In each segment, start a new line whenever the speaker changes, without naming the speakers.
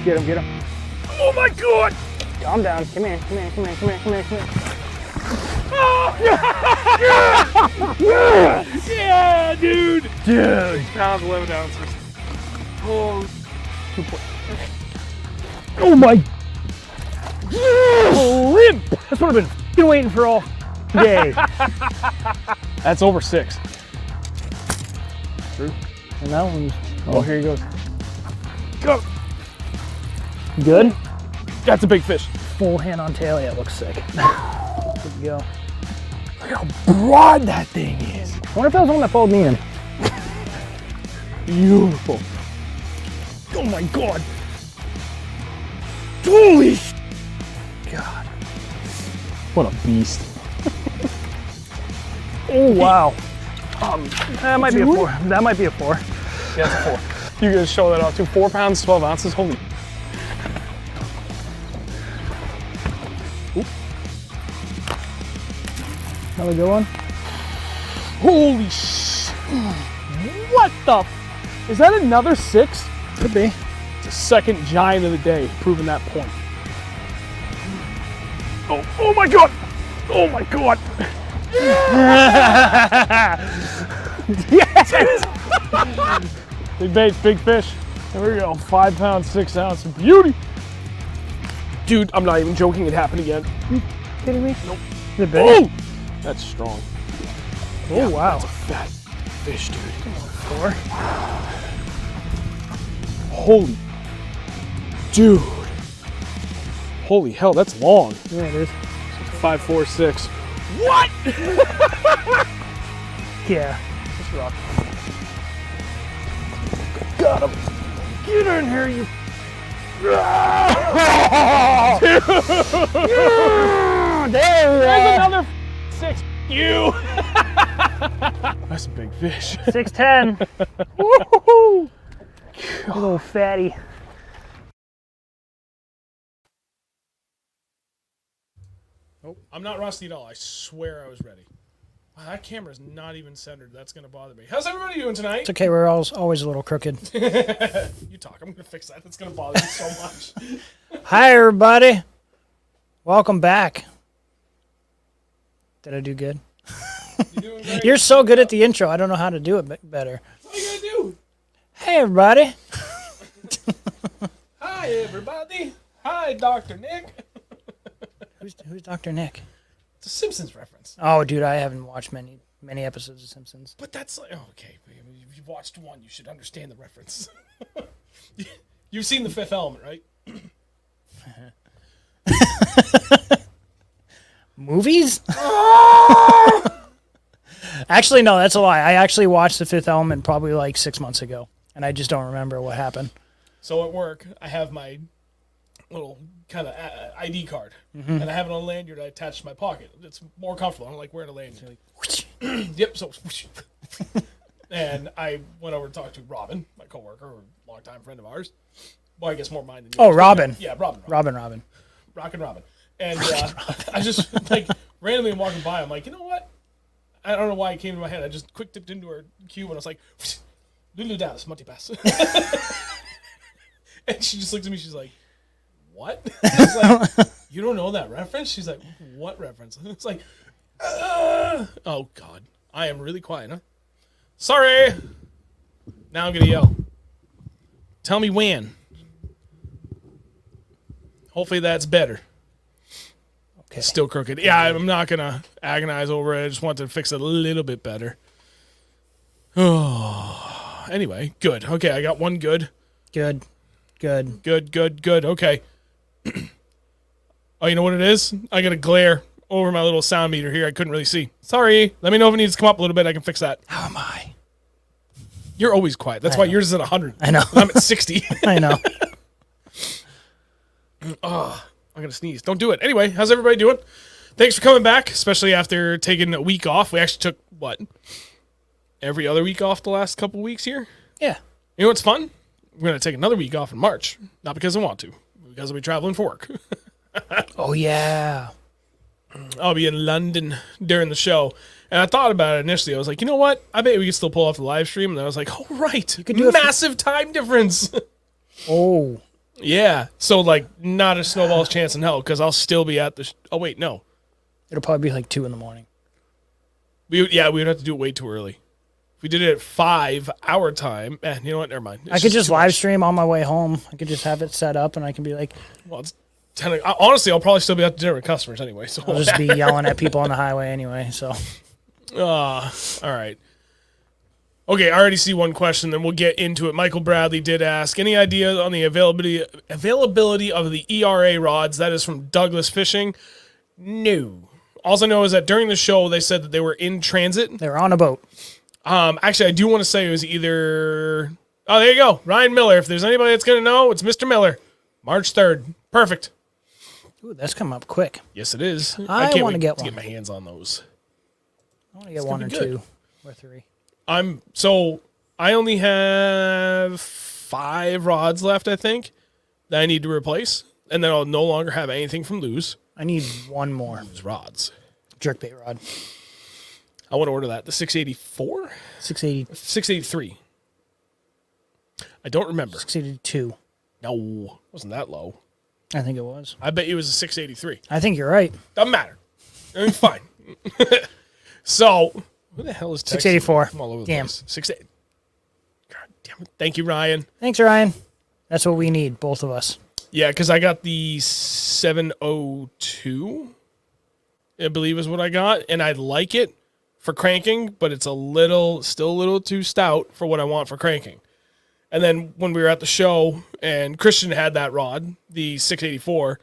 Get him, get him. Oh my God! Calm down. Come here, come here, come here, come here, come here, come here. Oh, yeah! Yeah, dude! Dude! 6 pounds, 11 ounces. Oh, oh my! Limp! That's what I've been waiting for all day. That's over 6. True. And that one's, oh, here he goes. Go! Good? That's a big fish. Full hand on tail, yeah, it looks sick. Good to go. Look how broad that thing is. I wonder if that was the one that followed me in. Beautiful. Oh my God. Holy sh! God. What a beast. Oh wow. That might be a 4. That might be a 4. Yeah, it's a 4. You guys show that off too. 4 pounds, 12 ounces. Holy. Oop. Another good one. Holy sh! What the? Is that another 6? Could be. It's a second giant of the day, proving that point. Oh, oh my God! Oh my God! Yes! Big baits, big fish. There we go. 5 pounds, 6 ounce. Beauty! Dude, I'm not even joking. It happened again. You kidding me? Nope. Is it big? Oh! That's strong. Oh, yeah, wow. That's a fat fish, dude. Come on, 4. Holy. Dude. Holy hell, that's long. Yeah, it is. 5, 4, 6. What? Yeah. Let's rock. Got him. Get in here, you. There's another 6. You. That's a big fish. 6'10". Woo-hoo-hoo. Big old fatty.
Nope, I'm not rusty at all. I swear I was ready. Wow, that camera's not even centered. That's going to bother me. How's everybody doing tonight?
It's okay, we're always a little crooked.
You talk. I'm going to fix that. That's going to bother me so much.
Hi, everybody. Welcome back. Did I do good?
You're doing great.
You're so good at the intro. I don't know how to do it better.
What are you going to do?
Hey, everybody.
Hi, everybody. Hi, Dr. Nick.
Who's Dr. Nick?
It's a Simpsons reference.
Oh, dude, I haven't watched many episodes of Simpsons.
But that's like, oh, okay. If you've watched one, you should understand the reference. You've seen The Fifth Element, right?
Movies? Actually, no, that's a lie. I actually watched The Fifth Element probably like 6 months ago, and I just don't remember what happened.
So at work, I have my little kind of ID card, and I have it on a lanyard I attach to my pocket. It's more comfortable. I don't like wearing a lanyard. Yep. So, and I went over to talk to Robin, my coworker, a longtime friend of ours. Well, I guess more mine than yours.
Oh, Robin.
Yeah, Robin.
Rockin' Robin.
And I just like randomly walking by. I'm like, you know what? I don't know why it came to my head. I just quick dipped into her cube and I was like, Lulu Dallas, Monty Bass. And she just looked at me. She's like, what? I was like, you don't know that reference? She's like, what reference? It's like, oh God, I am really quiet, huh? Sorry. Now I'm gonna yell. Tell me when. Hopefully that's better. Okay. It's still crooked. Yeah, I'm not gonna agonize over it. I just want to fix it a little bit better. Oh, anyway, good. Okay, I got one good.
Good.
Okay. Oh, you know what it is? I got a glare over my little sound meter here. I couldn't really see. Sorry. Let me know if it needs to come up a little bit. I can fix that.
How am I?
You're always quiet. That's why yours is at 100.
I know.
I'm at 60.
I know.
Oh, I'm going to sneeze. Don't do it. Anyway, how's everybody doing? Thanks for coming back, especially after taking a week off. We actually took, what, every other week off the last couple weeks here?
Yeah.
You know what's fun? We're going to take another week off in March. Not because I want to. Because I'll be traveling for work.
Oh, yeah.
I'll be in London during the show. And I thought about it initially. I was like, you know what? I bet we could still pull off the live stream. And then I was like, oh, right. You could do massive time difference.
Oh.
Yeah. So, like, not a snowball's chance in hell because I'll still be at the... oh, wait, no.
It'll probably be like 2 in the morning.
We would have to do it way too early. If we did it at 5 our time, you know what? Never mind.
I could just live stream on my way home. I could just have it set up, and I can be like...
Well, it's 10. Honestly, I'll probably still be out to dinner with customers anyway. So
I'll just be yelling at people on the highway anyway, so...
all right. Okay, I already see one question, then we'll get into it. Michael Bradley did ask, any idea on the availability of the ERA rods? That is from Douglas Fishing. No. All I know is that during the show, they said that they were in transit.
They were on a boat.
Actually, I do want to say it was either... oh, there you go. Ryan Miller. If there's anybody that's going to know, it's Mr. Miller. March 3rd. Perfect.
Ooh, that's come up quick.
Yes, it is.
I
can't
want to
wait
get
to
one.
get my hands on those.
I want to get 1 or 2 or 3.
I only have 5 rods left, I think, that I need to replace, and then I'll no longer have anything from Lose.
I need 1 more.
Lose rods.
Jerkbait rod.
I want to order that. The 684?
680.
683. I don't remember.
682.
No, it wasn't that low.
I think it was.
I bet it was a 683.
I think you're right.
Doesn't matter. I mean, fine. So, who the hell is texting?
684.
I'm all over the
Damn.
place. 68. God damn it. Thank you, Ryan.
Thanks, Ryan. That's what we need, both of us.
Yeah, because I got the 702, I believe is what I got, and I like it for cranking, but it's still a little too stout for what I want for cranking. And then when we were at the show and Christian had that rod, the 684,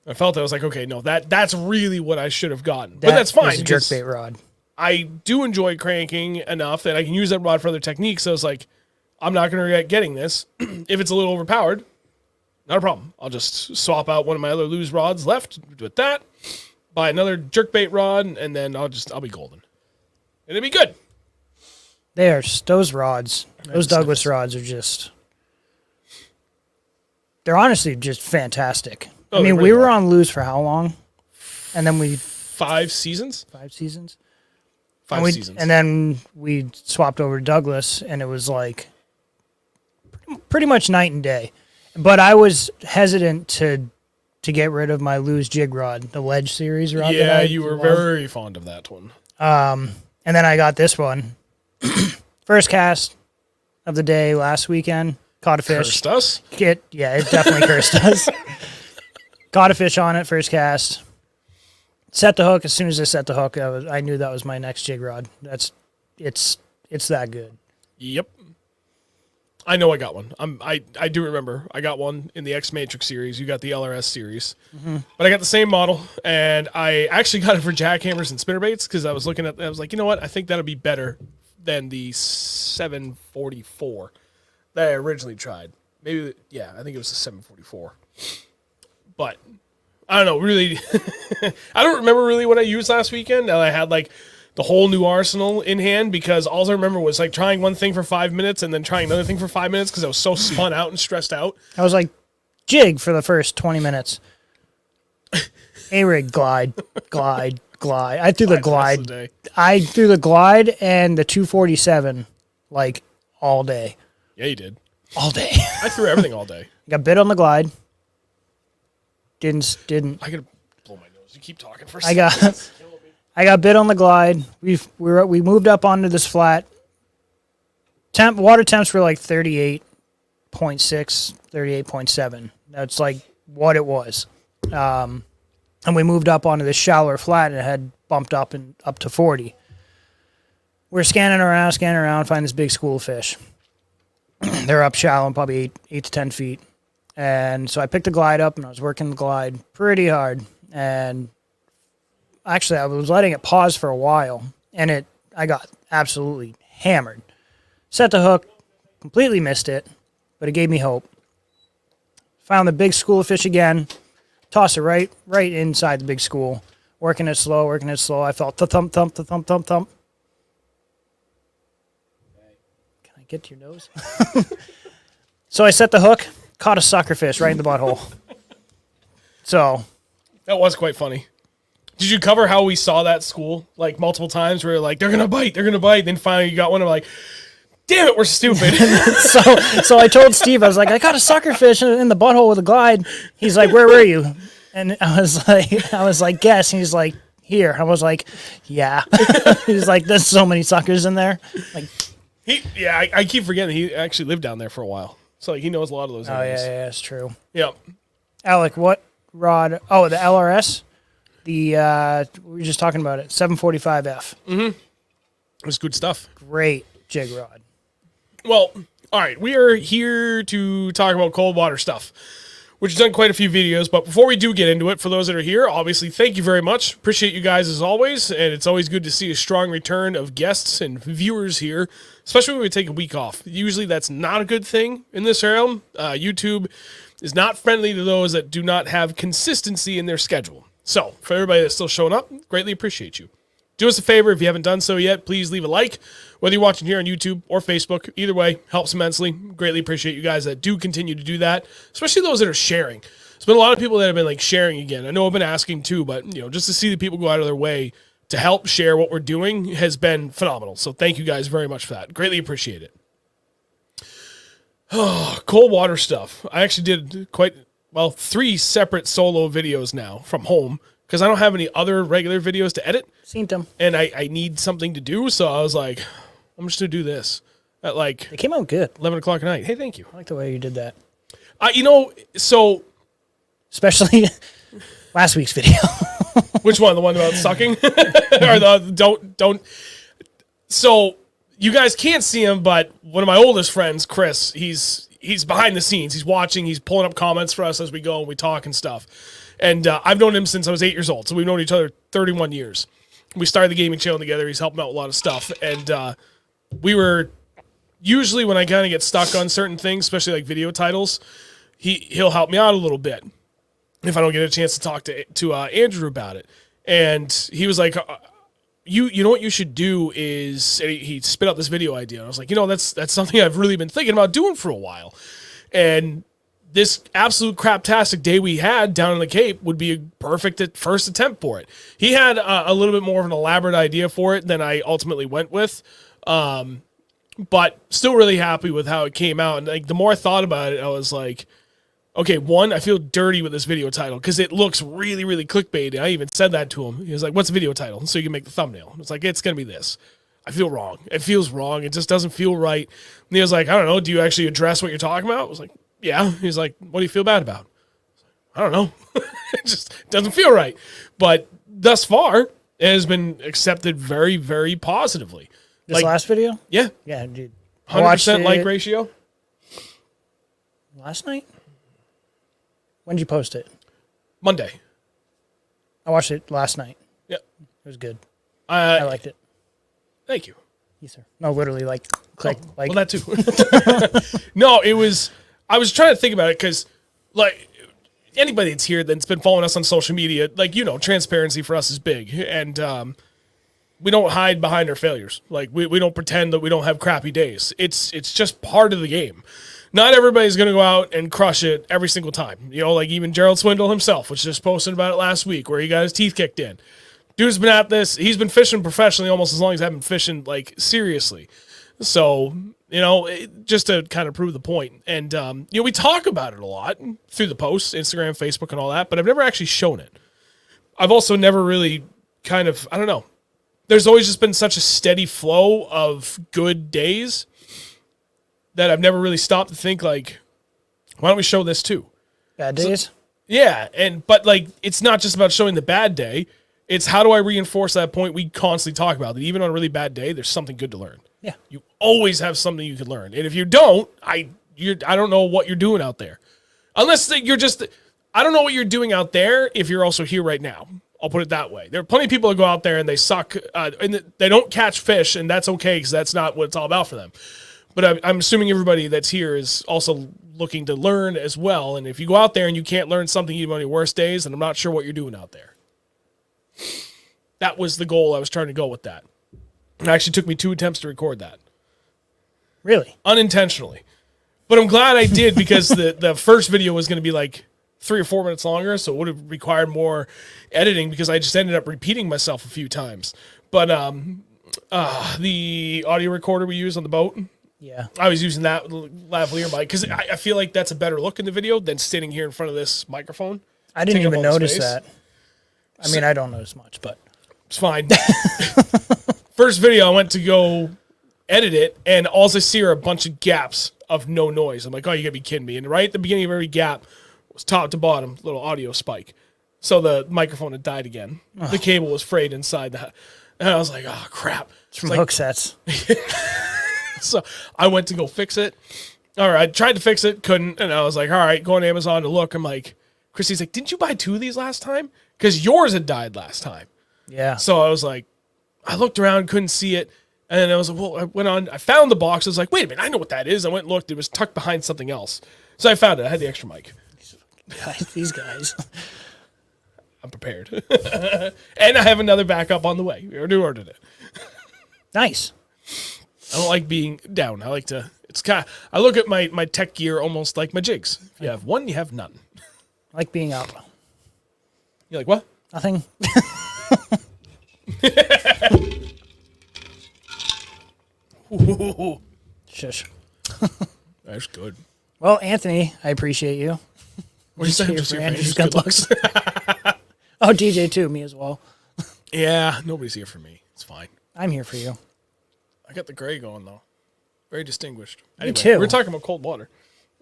I felt I was like, okay, no, that's really what I should have gotten. But that's fine.
Is a jerkbait rod.
I do enjoy cranking enough that I can use that rod for other techniques. So it's like, I'm not going to regret getting this. If it's a little overpowered, not a problem. I'll just swap out one of my other Lose rods left with that, buy another jerkbait rod, and then I'll be golden. And it'll be good.
Those rods, those Douglas rods are just, they're honestly just fantastic.
Oh,
I mean, we were on Lose for how long? And then
5 seasons?
5 seasons?
5 seasons.
And then we swapped over to Douglas, and it was like pretty much night and day. But I was hesitant to get rid of my Lose jig rod, the Ledge series rod.
Yeah, you were very fond of that one.
And then I got this one. First cast of the day last weekend. Caught a fish.
Cursed us?
It definitely cursed us. Caught a fish on it, first cast. Set the hook. As soon as I set the hook, I knew that was my next jig rod. It's that good.
Yep. I know I got one. I do remember. I got one in the X Matrix series. You got the LRS series. Mm-hmm. But I got the same model, and I actually got it for jackhammers and spinnerbaits because I was looking at I was like, you know what? I think that'll be better than the 744 that I originally tried. Maybe, yeah, I think it was the 744. But I don't know, really. I don't remember really what I used last weekend, and I had like the whole new arsenal in hand because all I remember was like trying one thing for 5 minutes and then trying another thing for 5 minutes because I was so spun out and stressed out.
I was like, jig for the first 20 minutes. A-rig, glide. I threw the glide. I threw the glide and the 247 like all day.
Yeah, you did.
All day.
I threw everything all day.
Got bit on the glide. Didn't.
I gotta blow my nose. You keep talking for a second.
I got bit on the glide. We moved up onto this flat. Water temps were like 38.6, 38.7. That's like what it was. And we moved up onto this shallower flat and it had bumped up to 40. We're scanning around, find this big school of fish. They're up shallow, probably 8 to 10 feet. And so I picked the glide up and I was working the glide pretty hard. And actually, I was letting it pause for a while, and I got absolutely hammered. Set the hook, completely missed it, but it gave me hope. Found the big school of fish again, toss it right inside the big school, working it slow. I felt the thump. Can I get to your nose? So I set the hook, caught a sucker fish right in the butthole. So
that was quite funny. Did you cover how we saw that school like multiple times where like they're gonna bite, then finally you got one of like Damn it, we're stupid.
So I told Steve, I was like, I caught a sucker fish in the butthole with a glide. He's like, where were you? And I was like, guess. And he's like, here. I was like, yeah. He's like, there's so many suckers in there. Like,
I keep forgetting he actually lived down there for a while. So like, he knows a lot of those areas.
Yeah, it's true.
Yep.
Alec, what rod? Oh, the LRS. We were just talking about it. 745F.
Mm-hmm. It was good stuff.
Great jig rod.
Well, all right. We are here to talk about cold water stuff, which has done quite a few videos. But before we do get into it, for those that are here, obviously, thank you very much. Appreciate you guys as always. And it's always good to see a strong return of guests and viewers here, especially when we take a week off. Usually that's not a good thing in this realm. YouTube is not friendly to those that do not have consistency in their schedule. So, for everybody that's still showing up, greatly appreciate you. Do us a favor, if you haven't done so yet, please leave a like, whether you're watching here on YouTube or Facebook. Either way, helps immensely. Greatly appreciate you guys that do continue to do that, especially those that are sharing. There's been a lot of people that have been like sharing again. I know I've been asking too, but just to see the people go out of their way to help share what we're doing has been phenomenal. So thank you guys very much for that. Greatly appreciate it. Oh, cold water stuff. I actually did 3 separate solo videos now from home because I don't have any other regular videos to edit.
Seen them. And
I need something to do, so I was like, I'm just going to do this at like...
It came out good.
11 o'clock at night. Hey, thank you.
I like the way you did that.
So...
Especially last week's video.
Which one? The one about sucking? Or the don't... So, you guys can't see him, but one of my oldest friends, Chris, he's behind the scenes. He's watching. He's pulling up comments for us as we go and we talk and stuff. And I've known him since I was 8 years old. So we've known each other 31 years. We started the gaming channel together. He's helping out with a lot of stuff. And we were usually when I kind of get stuck on certain things, especially like video titles, he'll help me out a little bit if I don't get a chance to talk to Andrew about it. And he was like, you know what you should do is, and he spit out this video idea. And I was like, that's something I've really been thinking about doing for a while. And this absolute craptastic day we had down in the Cape would be a perfect first attempt for it. He had a little bit more of an elaborate idea for it than I ultimately went with. But still really happy with how it came out. And like the more I thought about it, I was like, okay, one, I feel dirty with this video title because it looks really, really clickbaity. I even said that to him. He was like, what's the video title? So you can make the thumbnail. It's like, it's going to be this. I feel wrong. It feels wrong. It just doesn't feel right. And he was like, I don't know. Do you actually address what you're talking about? I was like, yeah. He's like, what do you feel bad about? I don't know. It just doesn't feel right. But thus far, it has been accepted very, very positively.
This last video?
Yeah.
Yeah, dude.
100% like ratio.
Last night? When did you post it?
Monday.
I watched it last night.
Yeah.
It was good.
I
liked it.
Thank you.
Yes, sir. No, literally, click.
Well, that too. No, it was... I was trying to think about it because, like, anybody that's here that's been following us on social media, like, transparency for us is big. And we don't hide behind our failures. Like, we don't pretend that we don't have crappy days. It's just part of the game. Not everybody's going to go out and crush it every single time. Like even Gerald Swindle himself was just posting about it last week where he got his teeth kicked in. Dude's been at this. He's been fishing professionally almost as long as I've been fishing, like, seriously. So, just to kind of prove the point. And, we talk about it a lot through the posts, Instagram, Facebook, and all that, but I've never actually shown it. I've also never really kind of, I don't know. There's always just been such a steady flow of good days that I've never really stopped to think, like, why don't we show this too?
Bad days?
So, yeah, but, like, it's not just about showing the bad day. It's how do I reinforce that point we constantly talk about, that even on a really bad day, there's something good to learn.
Yeah.
You always have something you can learn. And if you don't, I don't know what you're doing out there. Unless you're just, I don't know what you're doing out there if you're also here right now. I'll put it that way. There are plenty of people that go out there and they suck, and they don't catch fish, and that's okay because that's not what it's all about for them. But I'm assuming everybody that's here is also looking to learn as well. And if you go out there and you can't learn something even on your worst days, then I'm not sure what you're doing out there. That was the goal I was trying to go with that. It actually took me 2 attempts to record that.
Really?
Unintentionally. But I'm glad I did because the first video was going to be like 3 or 4 minutes longer, so it would have required more editing because I just ended up repeating myself a few times. But the audio recorder we use on the boat,
Yeah.
I was using that lavalier mic because I feel like that's a better look in the video than standing here in front of this microphone.
I didn't
Taking up
even
all the
notice
space.
that. I mean, I don't notice much, but
It's fine. First video, I went to go edit it, and all I see are a bunch of gaps of no noise. I'm like, oh, you gotta be kidding me. And right at the beginning of every gap was top to bottom, little audio spike. So the microphone had died again. The cable was frayed inside that. And I was like, oh, crap.
it's from hook sets.
So I went to go fix it. All right, I tried to fix it, couldn't. And I was like, all right, go on Amazon to look. I'm like, Christy's like, didn't you buy 2 of these last time? Because yours had died last time.
Yeah.
So I was like, I looked around, couldn't see it. And then I was like, well, I went on, I found the box. I was like, wait a minute, I know what that is. I went and looked. It was tucked behind something else. So I found it. I had the extra mic.
These guys.
I'm prepared. And I have another backup on the way. We already ordered it.
Nice.
I don't like being down. I like to, it's kind of, I look at my tech gear almost like my jigs. If you have one, you have none.
I like being up.
You're like, what?
Nothing.
Ooh,
Shush.
that's good.
Well, Anthony, I appreciate you.
What are you saying? Just
for
here for
Andrew's
Andrew's
good
good looks.
Oh, DJ too. Me as well.
Yeah, nobody's here for me. It's fine.
I'm here for you.
I got the gray going, though. Very distinguished. Anyway,
too.
We're talking about cold water.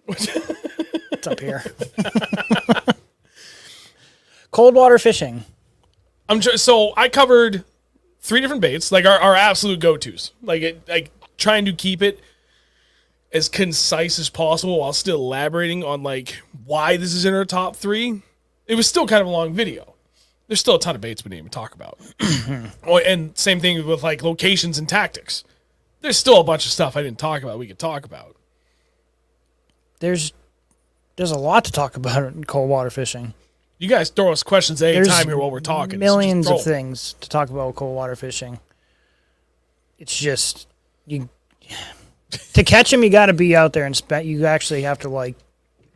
It's up here. Cold water fishing.
So I covered 3 different baits, like our absolute go-tos. Like trying to keep it as concise as possible while still elaborating on like why this is in our top 3. It was still kind of a long video. There's still a ton of baits we didn't even talk about. Oh, and same thing with like locations and tactics. There's still a bunch of stuff I didn't talk about we could talk about.
There's a lot to talk about in cold water fishing.
You guys throw us questions any
There's
time here while we're talking.
Millions
So
of
just throw 'em.
things to talk about with cold water fishing. It's just you to catch them. You got to be out there and spend. You actually have to like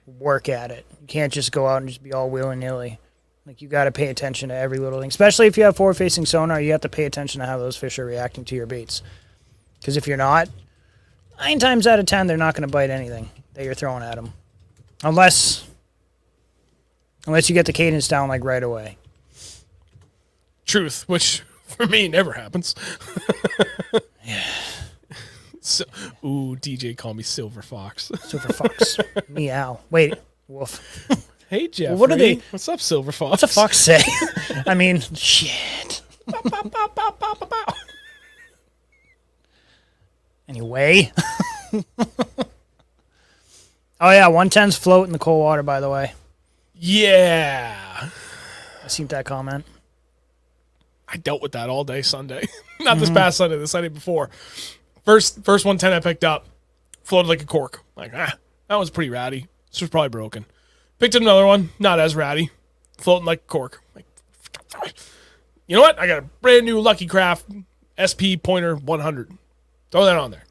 work at it. You can't just go out and just be all willy nilly. Like you got to pay attention to every little thing. Especially if you have forward facing sonar, you have to pay attention to how those fish are reacting to your baits. Because if you're not, 9 times out of 10, they're not going to bite anything that you're throwing at them, unless you get the cadence down like right away.
Truth, which for me never happens.
Yeah.
So, ooh, DJ called me Silver Fox.
Silver fox. Meow. Wait. Wolf.
Hey, Jeffrey.
what are they-
What's up, Silver Fox?
What's a fox say? I mean, shit.
Bow, bow, bow, bow, bow, bow, bow.
Anyway. Oh, yeah. 110's float in the cold water, by the way.
Yeah.
I seen that comment.
I dealt with that all day Sunday. Not this past Sunday, the Sunday before. First 110 I picked up, floated like a cork. Like, that was pretty ratty. This was probably broken. Picked up another one, not as ratty, floating like a cork. Like, you know what? I got a brand new Lucky Craft SP Pointer 100. Throw that on there.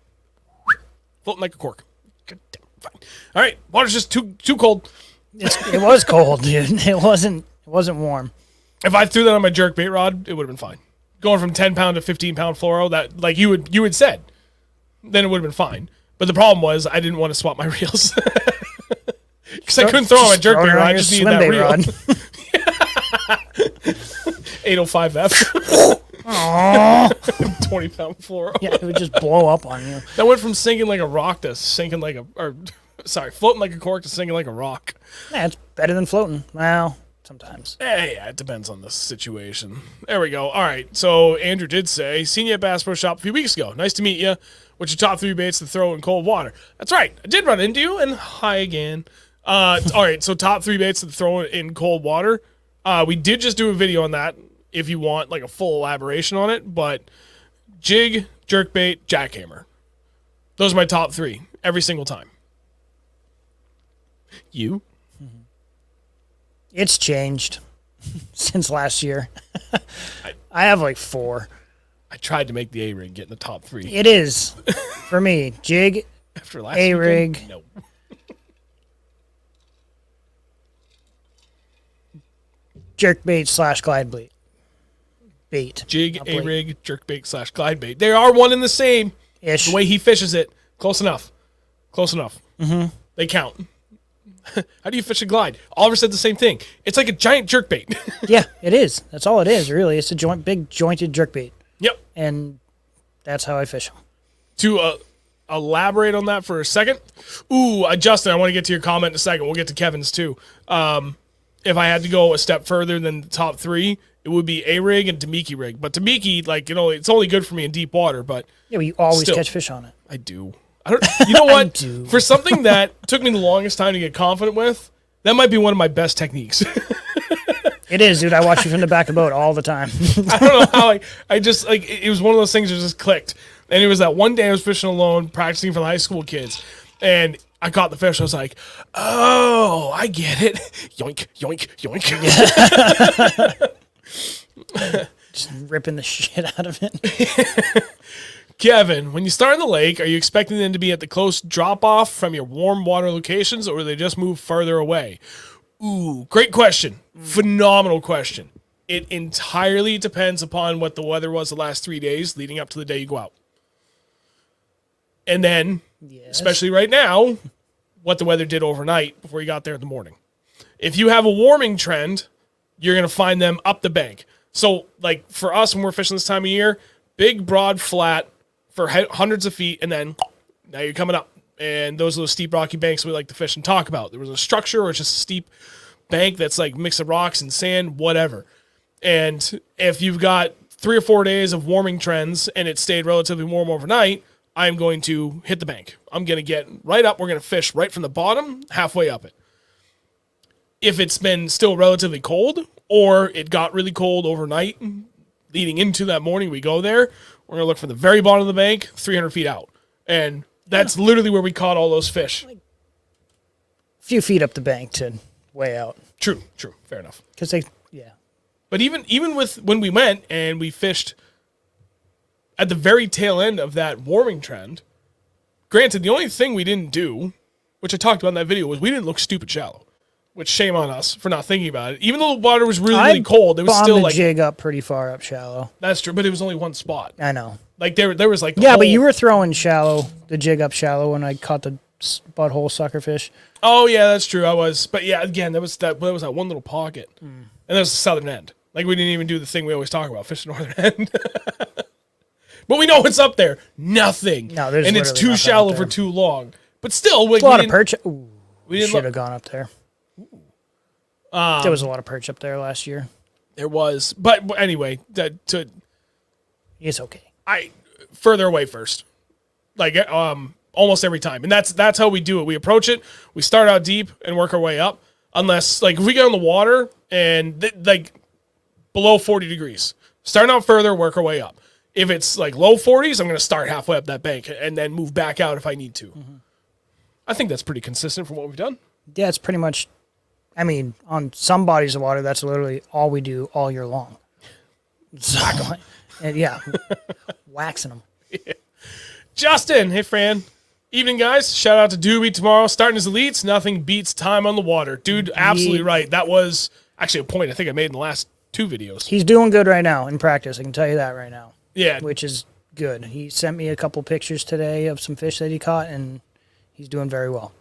Floating like a cork. Good damn, fine. All right, water's just too cold.
It was cold, dude. It wasn't warm.
If I threw that on my jerkbait rod, it would have been fine. Going from 10-pound to 15-pound fluoro, that like you had said, then it would have been fine. But the problem was I didn't want to swap my reels because I couldn't throw on my jerkbait rod. I just needed that reel. 805F. 20-pound fluoro.
Yeah, it would just blow up on you.
That went from sinking like a rock to sinking like floating like a cork to sinking like a rock.
Yeah, it's better than floating. Well, sometimes.
Yeah, it depends on the situation. There we go. All right. So Andrew did say, seen you at Bass Pro Shop a few weeks ago. Nice to meet you. What's your top 3 baits to throw in cold water? That's right. I did run into you, and hi again. All right. So top 3 baits to throw in cold water. We did just do a video on that if you want like a full elaboration on it. But jig, jerkbait, jackhammer. Those are my top 3 every single time. You?
It's changed since last year. I have like 4.
I tried to make the A-rig get in the top 3.
It is for me. Jig,
After last
A-rig.
weekend? No.
jerkbait / glide bait.
Jig,
Not blade.
A-rig, jerkbait / glide bait. They are one and the same.
Ish.
The way he fishes it, Close enough. Mm-hmm. They count. How do you fish a glide? Oliver said the same thing. It's like a giant jerkbait.
Yeah, it is. That's all it is, really. It's a big jointed jerkbait.
Yep.
And that's how I fish them.
To elaborate on that for a second. Ooh, Justin, I want to get to your comment in a second. We'll get to Kevin's too. If I had to go a step further than the top three, it would be a rig and Tamiki rig. But Tamiki, like, it's only good for me in deep water. But
yeah, but you always catch fish on it.
I do. You know what?
do.
For something that took me the longest time to get confident with, that might be one of my best techniques.
It is, dude. I watch you from the back of the boat all the time.
I don't know how I just, like, it was one of those things that just clicked. And it was that one day I was fishing alone, practicing for the high school kids. And I caught the fish. I was like, oh, I get it. Yoink, yoink, yoink.
Just ripping the shit out of it.
Kevin, when you start in the lake, are you expecting them to be at the close drop-off from your warm water locations, or will they just move further away? Ooh, great question. Phenomenal question. It entirely depends upon what the weather was the last 3 days leading up to the day you go out. And then, especially right now, what the weather did overnight before you got there in the morning. If you have a warming trend, you're going to find them up the bank. So, like, for us, when we're fishing this time of year, big, broad, flat for hundreds of feet, and then now you're coming up. And those are those steep, rocky banks we like to fish and talk about. There was a structure or it's just a steep bank that's like a mix of rocks and sand, whatever. And if you've got 3 or 4 days of warming trends and it stayed relatively warm overnight, I'm going to hit the bank. I'm going to get right up. We're going to fish right from the bottom, halfway up it. If it's been still relatively cold or it got really cold overnight, leading into that morning we go there, we're going to look from the very bottom of the bank, 300 feet out. And that's literally where we caught all those fish.
A few feet up the bank to way out.
True. Fair enough.
Because yeah.
But even with when we went and we fished at the very tail end of that warming trend, granted, the only thing we didn't do, which I talked about in that video, was we didn't look stupid shallow. Which shame on us for not thinking about it. Even though the water was really cold, it was still like
jig up pretty far up shallow.
That's true, but it was only one spot.
I know.
Like there was like
but you were throwing the jig up shallow when I caught the butthole suckerfish.
Oh yeah, that's true. I was, but yeah, again, there was that one little pocket, and there's the southern end. Like we didn't even do the thing we always talk about, fish the northern end. But we know it's up there. Nothing.
No, there's
and it's too shallow for too long. But still, like,
a lot of perch. Ooh, we should have gone up there. There was a lot of perch up there last year.
There was, but anyway,
it's okay.
Further away first, like almost every time, and that's how we do it. We approach it. We start out deep and work our way up. Unless like if we get on the water and like below 40 degrees, starting out further, work our way up. If it's like low 40s, I'm going to start halfway up that bank and then move back out if I need to. Mm-hmm. I think that's pretty consistent from what we've done.
Yeah, it's pretty much. I mean, on some bodies of water, that's literally all we do all year long. So, and yeah, waxing them. Yeah.
Justin, hey, Fran. Evening, guys. Shout out to Doobie tomorrow. Starting his elites. Nothing beats time on the water. Dude, absolutely right. That was actually a point I think I made in the last 2 videos.
He's doing good right now in practice. I can tell you that right now.
Yeah.
Which is good. He sent me a couple pictures today of some fish that he caught, and he's doing very well.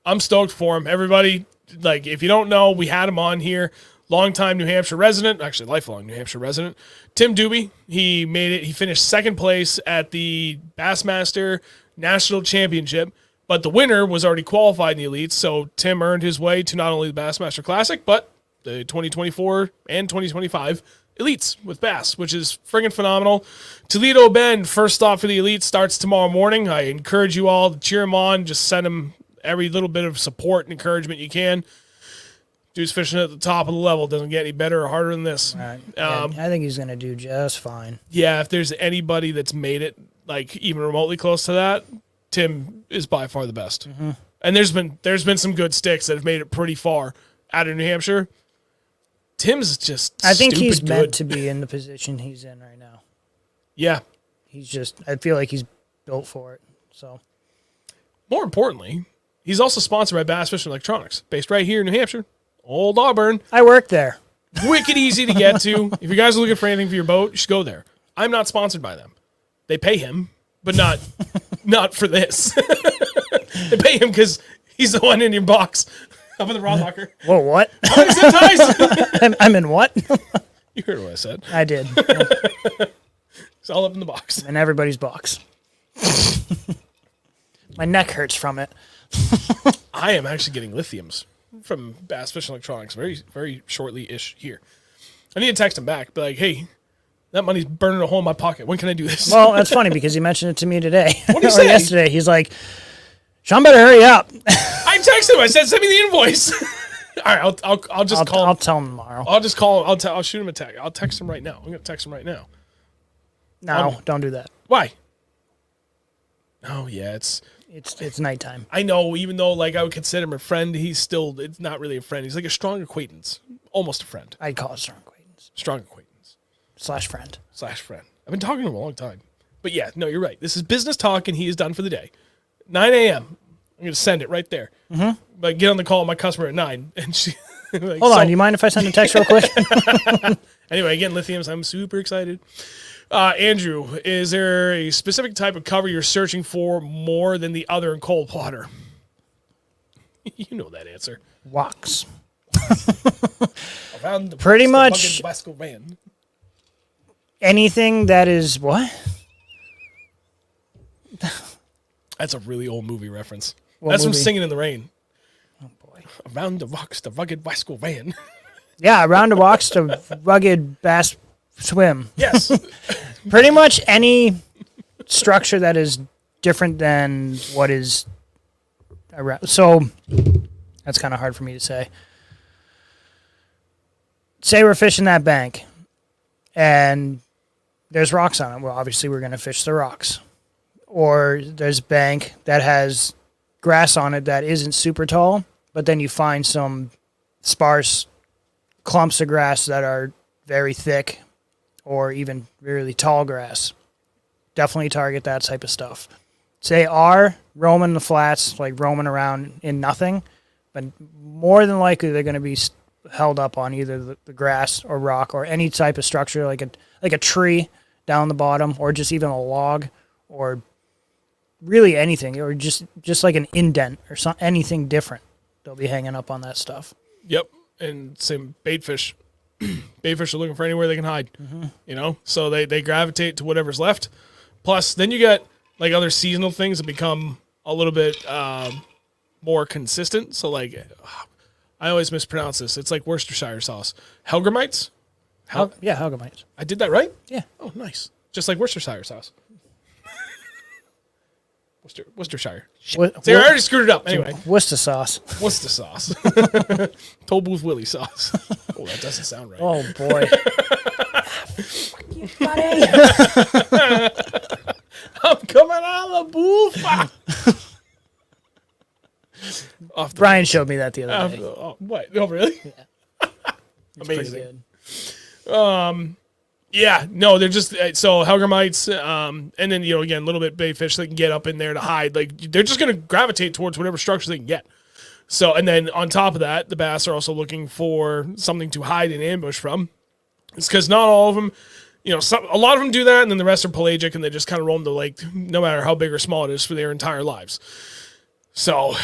I'm stoked for him. Everybody, like, if you don't know, we had him on here. Longtime New Hampshire resident, actually lifelong New Hampshire resident, Tim Doobie. He made it. He finished second place at the Bassmaster National Championship, but the winner was already qualified in the elites, so Tim earned his way to not only the Bassmaster Classic, but the 2024 and 2025 elites with bass, which is friggin' phenomenal. Toledo Bend, first stop for the elites, starts tomorrow morning. I encourage you all to cheer him on. Just send him every little bit of support and encouragement you can. Dude's fishing at the top of the level. Doesn't get any better or harder than this.
Right. I think he's going to do just fine.
Yeah, if there's anybody that's made it, like, even remotely close to that, Tim is by far the best. Mm-hmm. And there's been some good sticks that have made it pretty far out of New Hampshire. Tim's just
I think he's
good.
meant to be in the position he's in right now.
Yeah.
I feel like he's built for it. So,
more importantly, he's also sponsored by Bass Fishing Electronics, based right here in New Hampshire. Old Auburn.
I work there.
Wicked easy to get to. If you guys are looking for anything for your boat, you should go there. I'm not sponsored by them. They pay him, but not not for this. They pay him because he's the one in your box up in the rod locker.
Whoa, what?
Zip ties.
I'm in what?
You heard what I said.
I did.
It's all up in the box.
In everybody's box. My neck hurts from it.
I am actually getting lithiums from Bass Fishing Electronics very, very shortly-ish here. I need to text him back, be like, hey, that money's burning a hole in my pocket. When can I do this?
Well, that's funny because he mentioned it to me today.
What did he
or
say?
yesterday. He's like, Sean, better hurry up.
I texted him. I said, send me the invoice. All right, I'll just call him.
I'll tell him tomorrow.
I'll just call him. I'll shoot him a text. I'll text him right now. I'm going to text him right now.
No, don't do that.
Why? Oh, yeah, it's
nighttime.
I know, even though like I would consider him a friend, it's not really a friend. He's like a strong acquaintance. Almost a friend.
I'd call it strong acquaintance.
Strong acquaintance.
/friend.
/friend. I've been talking to him a long time. But yeah, no, you're right. This is business talk, and he is done for the day. 9 a.m. I'm going to send it right there. Mm-hmm. But get on the call with my customer at 9. And she... like,
Hold on, do you mind if I send a text real quick?
Anyway, again, lithiums, I'm super excited. Andrew, is there a specific type of cover you're searching for more than the other in cold water? You know that answer.
Wax.
Around the
Pretty
box,
much
the van.
anything that is what?
That's a really old movie reference.
What
That's
movie?
from Singing in the Rain.
Oh boy.
Around the rocks, the rugged Wasco van.
Yeah, around the walks to rugged bass swim.
Yes.
Pretty much any structure that is different than what is around. So that's kind of hard for me to say. Say we're fishing that bank and there's rocks on it. Well, obviously we're going to fish the rocks. Or there's a bank that has grass on it that isn't super tall, but then you find some sparse clumps of grass that are very thick or even really tall grass. Definitely target that type of stuff. Say are roaming the flats, like roaming around in nothing, but more than likely they're going to be held up on either the grass or rock or any type of structure like a tree down the bottom or just even a log or really anything or just like an indent or anything different. They'll be hanging up on that stuff.
Yep. And same bait fish. Bait fish are looking for anywhere they can hide, you know? So they gravitate to whatever's left. Plus, then you get like other seasonal things that become a little bit more consistent. So like, I always mispronounce this. It's like Worcestershire sauce. Helgramites?
Yeah, Helgamites.
I did that right?
Yeah.
Oh, nice. Just like Worcestershire sauce. Worcestershire. See, I already screwed it up. Anyway.
Worcester sauce.
Worcester sauce. Toll Booth Willie sauce. Oh, that doesn't sound right.
Oh, boy. Fuck you, buddy.
I'm coming out of the booth.
Brian showed me that the other day.
What? Oh, really?
Yeah.
Amazing. Yeah, no, they're just so Helgramites, and then again a little bit bait fish that can get up in there to hide. Like they're just going to gravitate towards whatever structure they can get. So, and then on top of that, the bass are also looking for something to hide and ambush from. It's because not all of them, a lot of them do that, and then the rest are pelagic and they just kind of roam the lake, no matter how big or small it is, for their entire lives. So,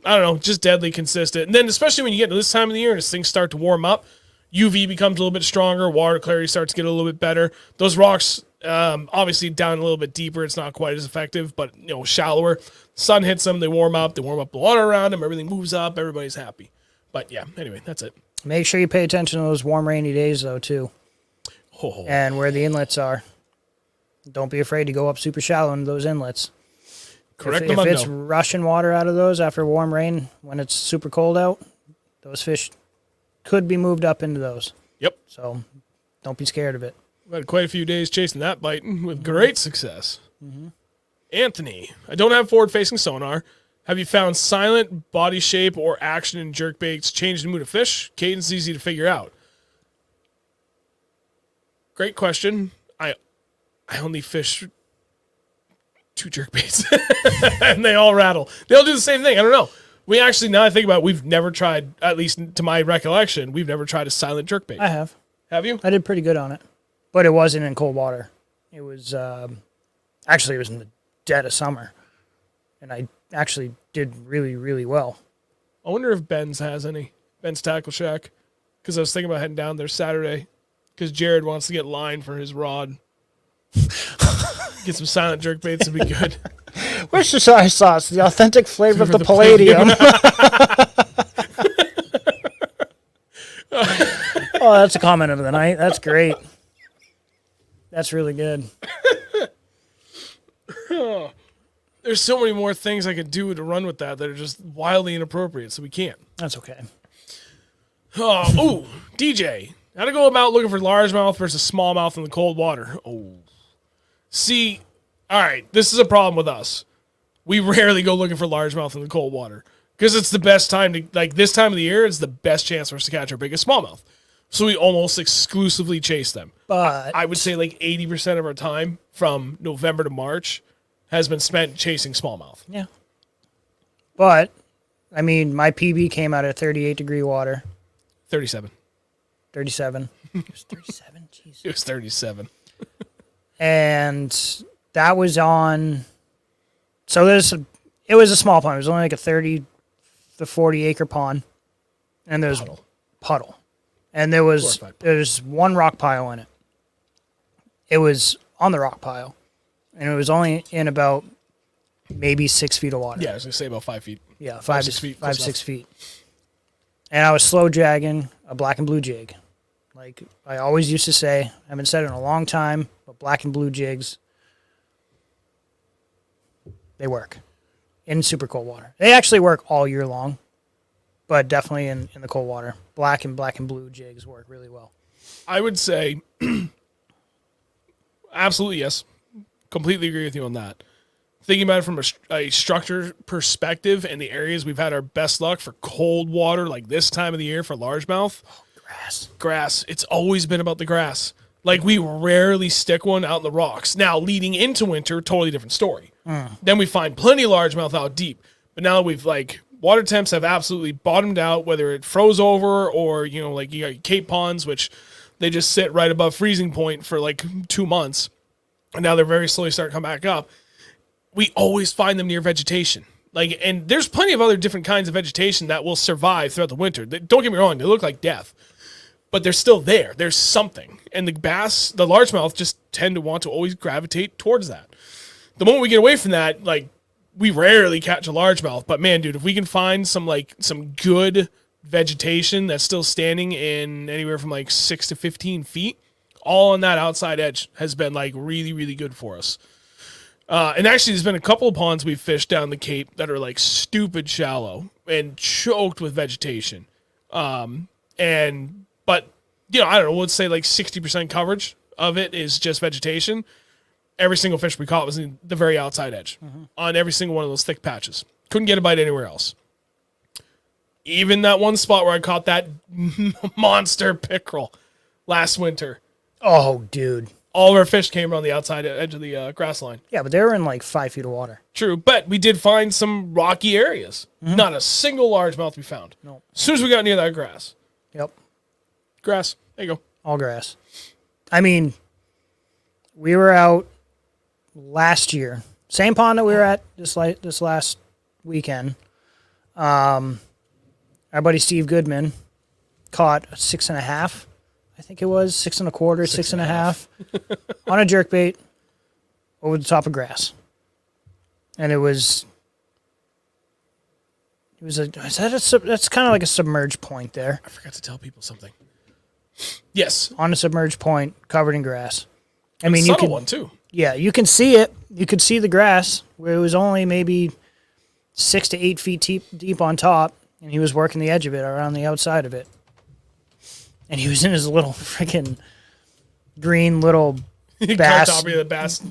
I don't know, just deadly consistent. And then especially when you get to this time of the year and as things start to warm up. UV becomes a little bit stronger. Water clarity starts to get a little bit better. Those rocks, obviously down a little bit deeper, it's not quite as effective, but shallower. Sun hits them, they warm up the water around them, everything moves up, everybody's happy. But yeah, anyway, that's it.
Make sure you pay attention to those warm, rainy days, though, too.
Oh.
And where the inlets are. Don't be afraid to go up super shallow in those inlets.
Correct.
If it's rushing water out of those after warm rain, when it's super cold out, those fish could be moved up into those.
Yep.
So don't be scared of it.
We've had quite a few days chasing that bite with great success. Mm-hmm. Anthony, I don't have forward-facing sonar. Have you found silent body shape or action in jerkbaits change the mood of fish? Cadence easy to figure out. Great question. I only fish 2 jerkbaits, and they all rattle. They all do the same thing. I don't know. We actually, now I think about it, we've never tried, at least to my recollection, we've never tried a silent jerkbait.
I have.
Have you?
I did pretty good on it. But it wasn't in cold water. It was, actually it was in the dead of summer. And I actually did really, really well.
I wonder if Ben's has any. Ben's Tackle Shack. Because I was thinking about heading down there Saturday. Because Jared wants to get line for his rod. Get some silent jerk baits would be good.
Where's the soy sauce? The authentic flavor of the palladium. Oh, that's a comment of the night. That's great. That's really good.
There's so many more things I could do to run with that are just wildly inappropriate, so we can't.
That's okay.
Oh, DJ. How to go about looking for largemouth versus smallmouth in the cold water? Oh. See, all right, this is a problem with us. We rarely go looking for largemouth in the cold water because it's the best time to, like this time of the year, it's the best chance for us to catch our biggest smallmouth. So we almost exclusively chase them.
But
I would say like 80% of our time from November to March has been spent chasing smallmouth.
yeah. But I mean, my PB came out at 38-degree water.
37.
37. It was 37. Jeez.
It was 37.
And that was on. So it was a small pond. It was only like a 30 to 40 acre pond, and there's puddle, and there's one rock pile in it. It was on the rock pile, and it was only in about maybe 6 feet of water.
Yeah, I was gonna say about 5 feet.
Yeah, 5
6 feet.
6 feet. And I was slow jagging a black and blue jig. Like I always used to say, I haven't said it in a long time, but black and blue jigs, they work in super cold water. They actually work all year long, but definitely in the cold water. Black and blue jigs work really well.
I would say absolutely yes. Completely agree with you on that. Thinking about it from a structure perspective and the areas we've had our best luck for cold water, like this time of the year for largemouth. Grass. It's always been about the grass. Like we rarely stick one out in the rocks. Now, leading into winter, totally different story. Then we find plenty of largemouth out deep. But now we've water temps have absolutely bottomed out, whether it froze over or, you got Cape ponds, which they just sit right above freezing point for 2 months. And now they're very slowly starting to come back up. We always find them near vegetation. And there's plenty of other different kinds of vegetation that will survive throughout the winter. Don't get me wrong, they look like death. But they're still there. There's something. And the largemouth just tend to want to always gravitate towards that. The moment we get away from that, we rarely catch a largemouth. But man, dude, if we can find some good vegetation that's still standing in anywhere from 6 to 15 feet, all on that outside edge has been really, really good for us. And actually, there's been a couple of ponds we've fished down the Cape that are stupid shallow and choked with vegetation. But I don't know, let's say 60% coverage of it is just vegetation. Every single fish we caught was in the very outside edge on every single one of those thick patches. Couldn't get a bite anywhere else. Even that one spot where I caught that monster pickerel last winter.
Oh, dude.
All of our fish came around the outside edge of the grass line.
Yeah, but they were in 5 feet of water.
True, but we did find some rocky areas. Not a single largemouth we found.
Nope.
As soon as we got near that grass.
Yep.
Grass. There you go.
All grass. I mean, we were out last year. Same pond that we were at this last weekend. Our buddy Steve Goodman caught a 6.5. I think it was 6 1/4, 6.5 on a jerkbait over the top of grass. And that's kind of like a submerged point there.
I forgot to tell people something. Yes.
On a submerged point covered in grass. I
mean,
you can
one too.
Yeah, you can see it. You could see the grass where it was only maybe 6 to 8 feet deep on top, and he was working the edge of it around the outside of it. And he was in his little freaking green little bass,
the bass,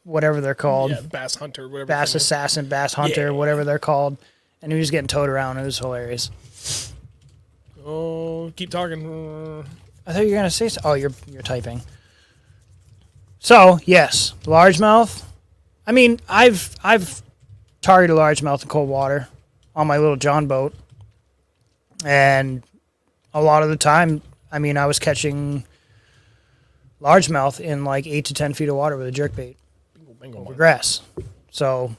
whatever they're called.
Yeah, bass hunter, whatever.
Bass assassin, bass hunter, whatever they're called. And he was getting towed around. It was hilarious.
Oh, keep talking.
I thought you were gonna say so. Oh, you're typing. So yes, largemouth. I mean, I've targeted largemouth in cold water on my little John boat, and a lot of the time, I mean, I was catching largemouth in 8 to 10 feet of water with a jerkbait over grass. So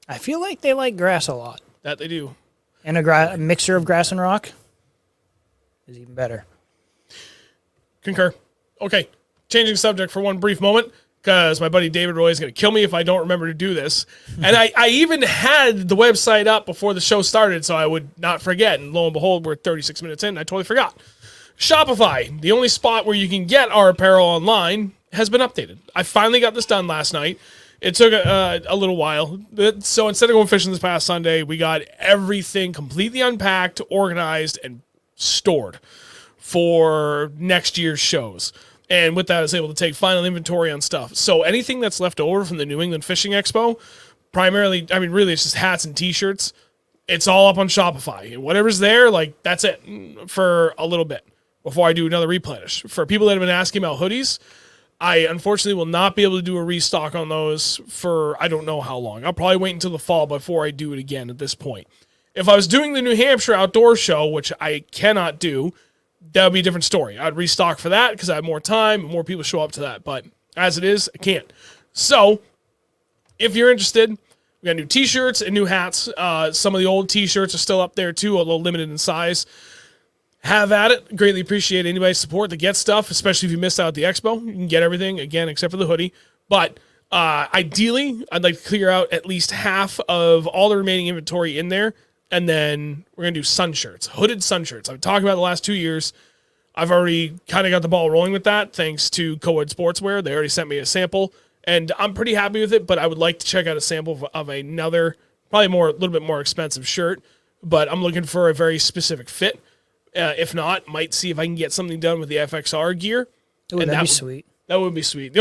I feel like they like grass a lot.
That they do.
And a mixture of grass and rock is even better.
Concur. Okay, changing subject for one brief moment, because my buddy David Roy is going to kill me if I don't remember to do this. And I even had the website up before the show started so I would not forget. And lo and behold, we're 36 minutes in, and I totally forgot. Shopify, the only spot where you can get our apparel online, has been updated. I finally got this done last night. It took a little while. So instead of going fishing this past Sunday, we got everything completely unpacked, organized, and stored for next year's shows. And with that, I was able to take final inventory on stuff. So anything that's left over from the New England Fishing Expo, primarily, I mean, really, it's just hats and T-shirts. It's all up on Shopify. And whatever's there, like, that's it for a little bit before I do another replenish. For people that have been asking about hoodies, I unfortunately will not be able to do a restock on those for I don't know how long. I'll probably wait until the fall before I do it again at this point. If I was doing the New Hampshire Outdoor Show, which I cannot do, that would be a different story. I'd restock for that because I have more time and more people show up to that. But as it is, I can't. So if you're interested, we got new T-shirts and new hats. Some of the old T-shirts are still up there too, a little limited in size. Have at it. Greatly appreciate anybody's support that gets stuff, especially if you missed out at the expo. You can get everything, again, except for the hoodie. But ideally, I'd like to clear out at least half of all the remaining inventory in there. And then we're going to do sun shirts, hooded sun shirts. I've talked about it the last 2 years. I've already kind of got the ball rolling with that thanks to Coed Sportswear. They already sent me a sample, and I'm pretty happy with it, but I would like to check out a sample of another, probably a little bit more expensive shirt, but I'm looking for a very specific fit. If not, might see if I can get something done with the FXR gear.
Ooh, that'd be sweet.
That would be sweet.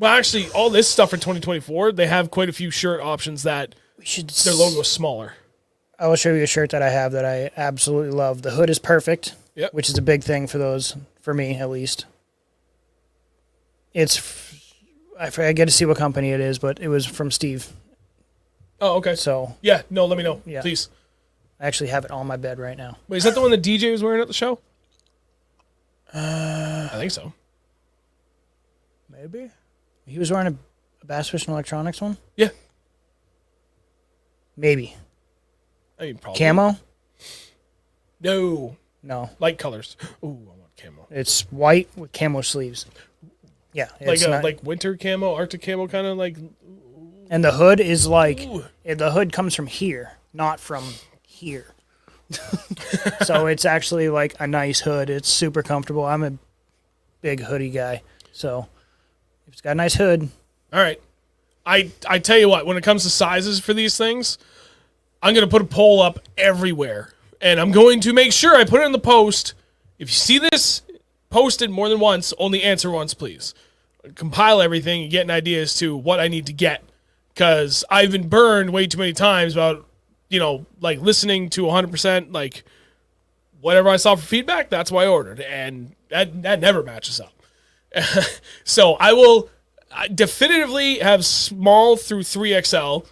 Actually, all this stuff for 2024, they have quite a few shirt options that their logo is smaller.
I will show you a shirt that I have that I absolutely love. The hood is perfect, which is a big thing for me at least. I get to see what company it is, but it was from Steve.
Oh, okay.
So
yeah, no, let me know, please.
I actually have it on my bed right now.
Wait, is that the one that DJ was wearing at the show? I think so.
Maybe. He was wearing a Bass Fishing Electronics one?
Yeah.
Maybe.
I mean, probably.
Camo?
No. Light colors. Ooh, I want camo.
It's white with camo sleeves. Yeah.
Like winter camo, Arctic camo kind of like.
And the hood is like, the hood comes from here, not from here. So it's actually like a nice hood. It's super comfortable. I'm a big hoodie guy. So it's got a nice hood.
All right. I tell you what, when it comes to sizes for these things, I'm going to put a poll up everywhere. And I'm going to make sure I put it in the post. If you see this posted more than once, only answer once, please. Compile everything and get an idea as to what I need to get. Because I've been burned way too many times about, like listening to 100%, like whatever I saw for feedback, that's what I ordered. And that never matches up. So I will definitively have small through 3XL.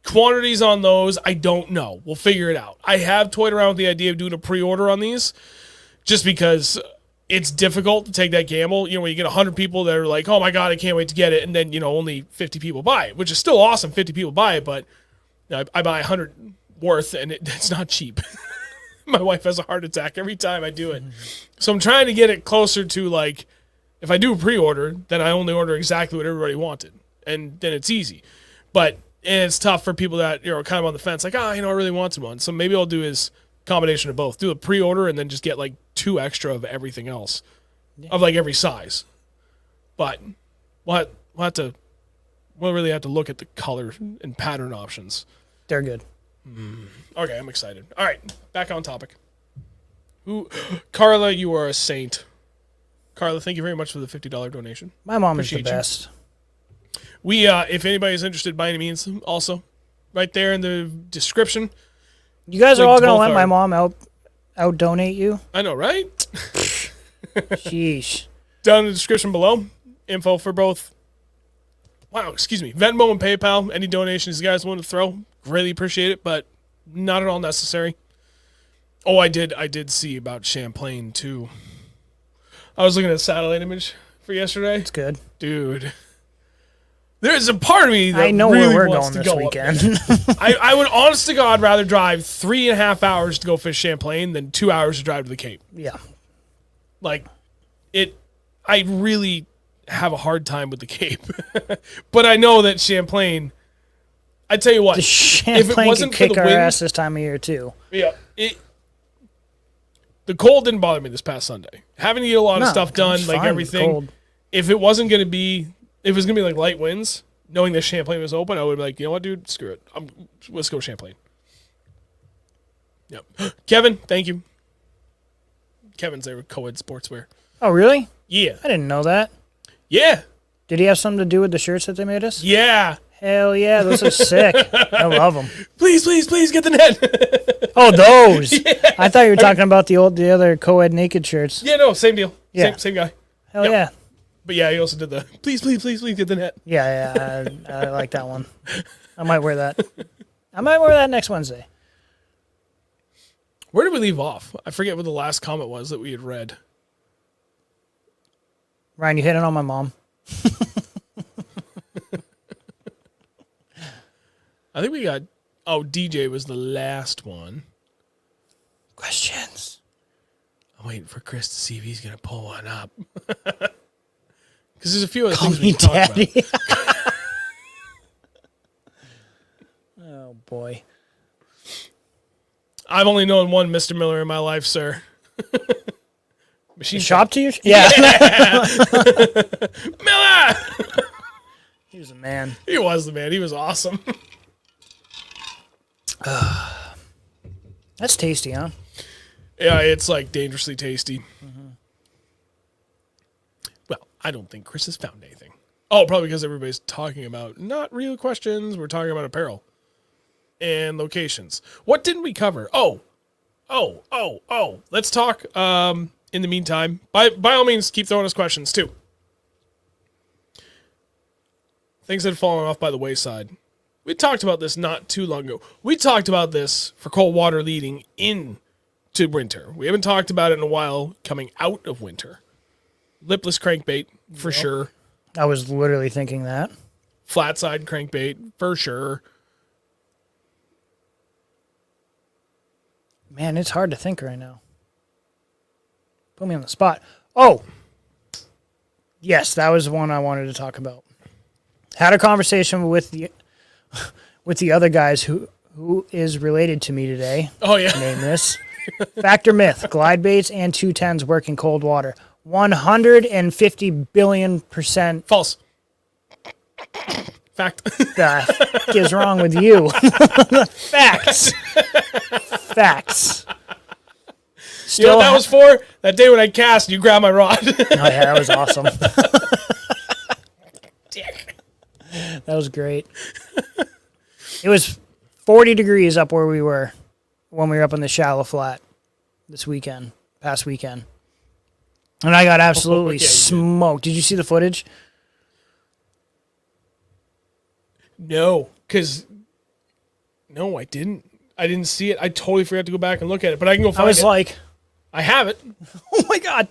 Quantities on those, I don't know. We'll figure it out. I have toyed around with the idea of doing a pre-order on these just because it's difficult to take that gamble. When you get 100 people that are like, oh my God, I can't wait to get it. And then, only 50 people buy it, which is still awesome. 50 people buy it, but I buy 100 worth and it's not cheap. My wife has a heart attack every time I do it. So I'm trying to get it closer to like, if I do a pre-order, then I only order exactly what everybody wanted. And then it's easy. And it's tough for people that are kind of on the fence, like, I really wanted one. So maybe I'll do is combination of both. Do a pre-order and then just get like 2 extra of everything else, of like every size. But we'll really have to look at the color and pattern options.
They're good.
Okay, I'm excited. All right, back on topic. Carla, you are a saint. Carla, thank you very much for the $50 donation.
My mom is the best.
We, if anybody's interested by any means, also, right there in the description.
You guys are all going to let my mom out donate you?
I know, right?
Sheesh.
Down in the description below, info for both. Venmo and PayPal. Any donations you guys want to throw, greatly appreciate it, but not at all necessary. Oh, I did see about Champlain too. I was looking at a satellite image for yesterday.
It's good,
dude. There's a part of me that
I know
really
where we're
wants
going
to
this
go up there.
weekend.
I would, honest to God, rather drive 3.5 hours to go fish Champlain than 2 hours to drive to the Cape.
Yeah.
Like, I really have a hard time with the Cape. But I know that Champlain, I tell you what,
The Champlain
wasn't
could
for
kick
the
our
wind-
ass this time of year, too.
yeah, the cold didn't bother me this past Sunday. Having to get a lot of stuff done,
it's
like
fine with
everything.
cold.
If it wasn't going to be, if it was going to be like light winds, knowing that Champlain was open, I would be like, you know what, dude, screw it. Let's go Champlain. Yep. Kevin, thank you. Kevin's there with Co-ed Sportswear.
Oh, really?
Yeah.
I didn't know that.
Yeah.
Did he have something to do with the shirts that they made us?
Yeah.
Hell yeah, those are sick. I love them.
Please, please, please get the net.
Oh, those. I thought you were talking about the other co-ed naked shirts.
Yeah, no, same deal.
Yeah.
Same guy.
Hell
Yep.
yeah.
But yeah, he also did the please, please, please, please get the net.
Yeah, I like that one. I might wear that. I might wear that next Wednesday.
Where did we leave off? I forget what the last comment was that we had read.
Ryan, you hitting on my mom?
I think we got, DJ was the last one.
Questions.
I'm waiting for Chris to see if he's going to pull one up. Because there's a few other
Call
things
me
we can talk about.
daddy. Oh, boy.
I've only known one Mr. Miller in my life, sir. Machine
Shop to you? Yeah.
Miller!
He was a man.
He was the man. He was awesome.
That's tasty, huh?
Yeah, it's like dangerously tasty. Mm-hmm. Well, I don't think Chris has found anything. Oh, probably because everybody's talking about not real questions. We're talking about apparel and locations. What didn't we cover? Oh. Let's talk. In the meantime, by all means, keep throwing us questions too. Things that had fallen off by the wayside. We talked about this not too long ago. We talked about this for cold water leading into winter. We haven't talked about it in a while coming out of winter. Lipless crankbait, for sure.
I was literally thinking that.
Flat side crankbait, for sure.
Man, it's hard to think right now. Put me on the spot. Oh! Yes, that was the one I wanted to talk about. Had a conversation with the other guys who is related to me today.
Oh, yeah.
Name this. Fact or myth, glide baits and 210s work in cold water. 150 billion%.
False. Fact.
The f- is wrong with you? Facts. Facts.
You know what that was for? That day when I cast and you grabbed my rod.
Oh, yeah, that was awesome. That was great. It was 40 degrees up where we were when we were up on the shallow flat past weekend. And I got absolutely smoked. Did you see the footage?
No, I didn't. I didn't see it. I totally forgot to go back and look at it, but I can go find it.
I was like,
I have it.
oh my God.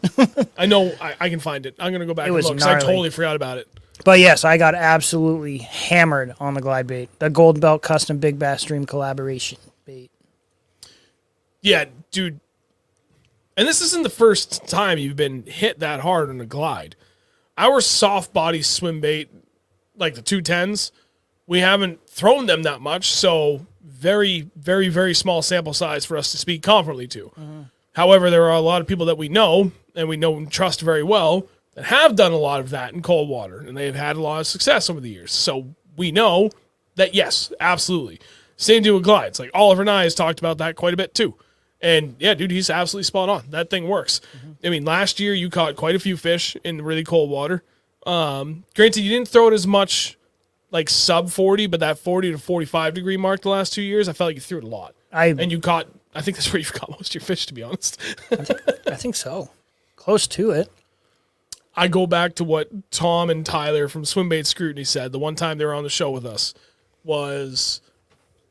I know I can find it. I'm going to go back and
was
look because I
gnarly.
totally forgot about it.
But yes, I got absolutely hammered on the glide bait. The Golden Belt Custom Big Bass Stream collaboration bait.
Yeah, dude. And this isn't the first time you've been hit that hard on a glide. Our soft body swim bait, like the 210s, we haven't thrown them that much, so very, very, very small sample size for us to speak confidently to. Mm-hmm. However, there are a lot of people that we know, and we know and trust very well, that have done a lot of that in cold water, and they've had a lot of success over the years. So we know that, yes, absolutely. Same deal with glides. Like Oliver and I has talked about that quite a bit too. And yeah, dude, he's absolutely spot on. That thing works. Mm-hmm. I mean, last year you caught quite a few fish in really cold water. Granted, you didn't throw it as much like sub 40, but that 40 to 45 degree mark the last 2 years, I felt like you threw it a lot. And you caught, I think that's where you've caught most of your fish, to be honest.
I think so. Close to it.
I go back to what Tom and Tyler from Swimbait Scrutiny said the one time they were on the show with us was,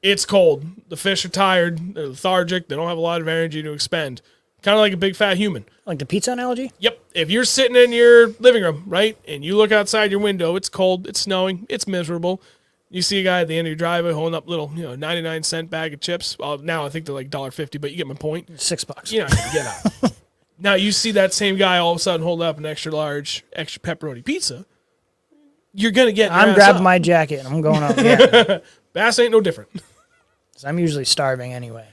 it's cold. The fish are tired. They're lethargic. They don't have a lot of energy to expend. Kind of like a big fat human.
Like the pizza analogy?
Yep. If you're sitting in your living room, right, and you look outside your window, it's cold, it's snowing, it's miserable. You see a guy at the end of your driveway holding up little, 99-cent bag of chips. Well, now I think they're like $1.50, but you get my point.
$6.
You're not going to get out. Now you see that same guy all of a sudden hold up an extra large, extra pepperoni pizza. You're going to get
I'm grabbing my jacket and I'm going out. Yeah.
Bass ain't no different.
'Cause I'm usually starving anyway.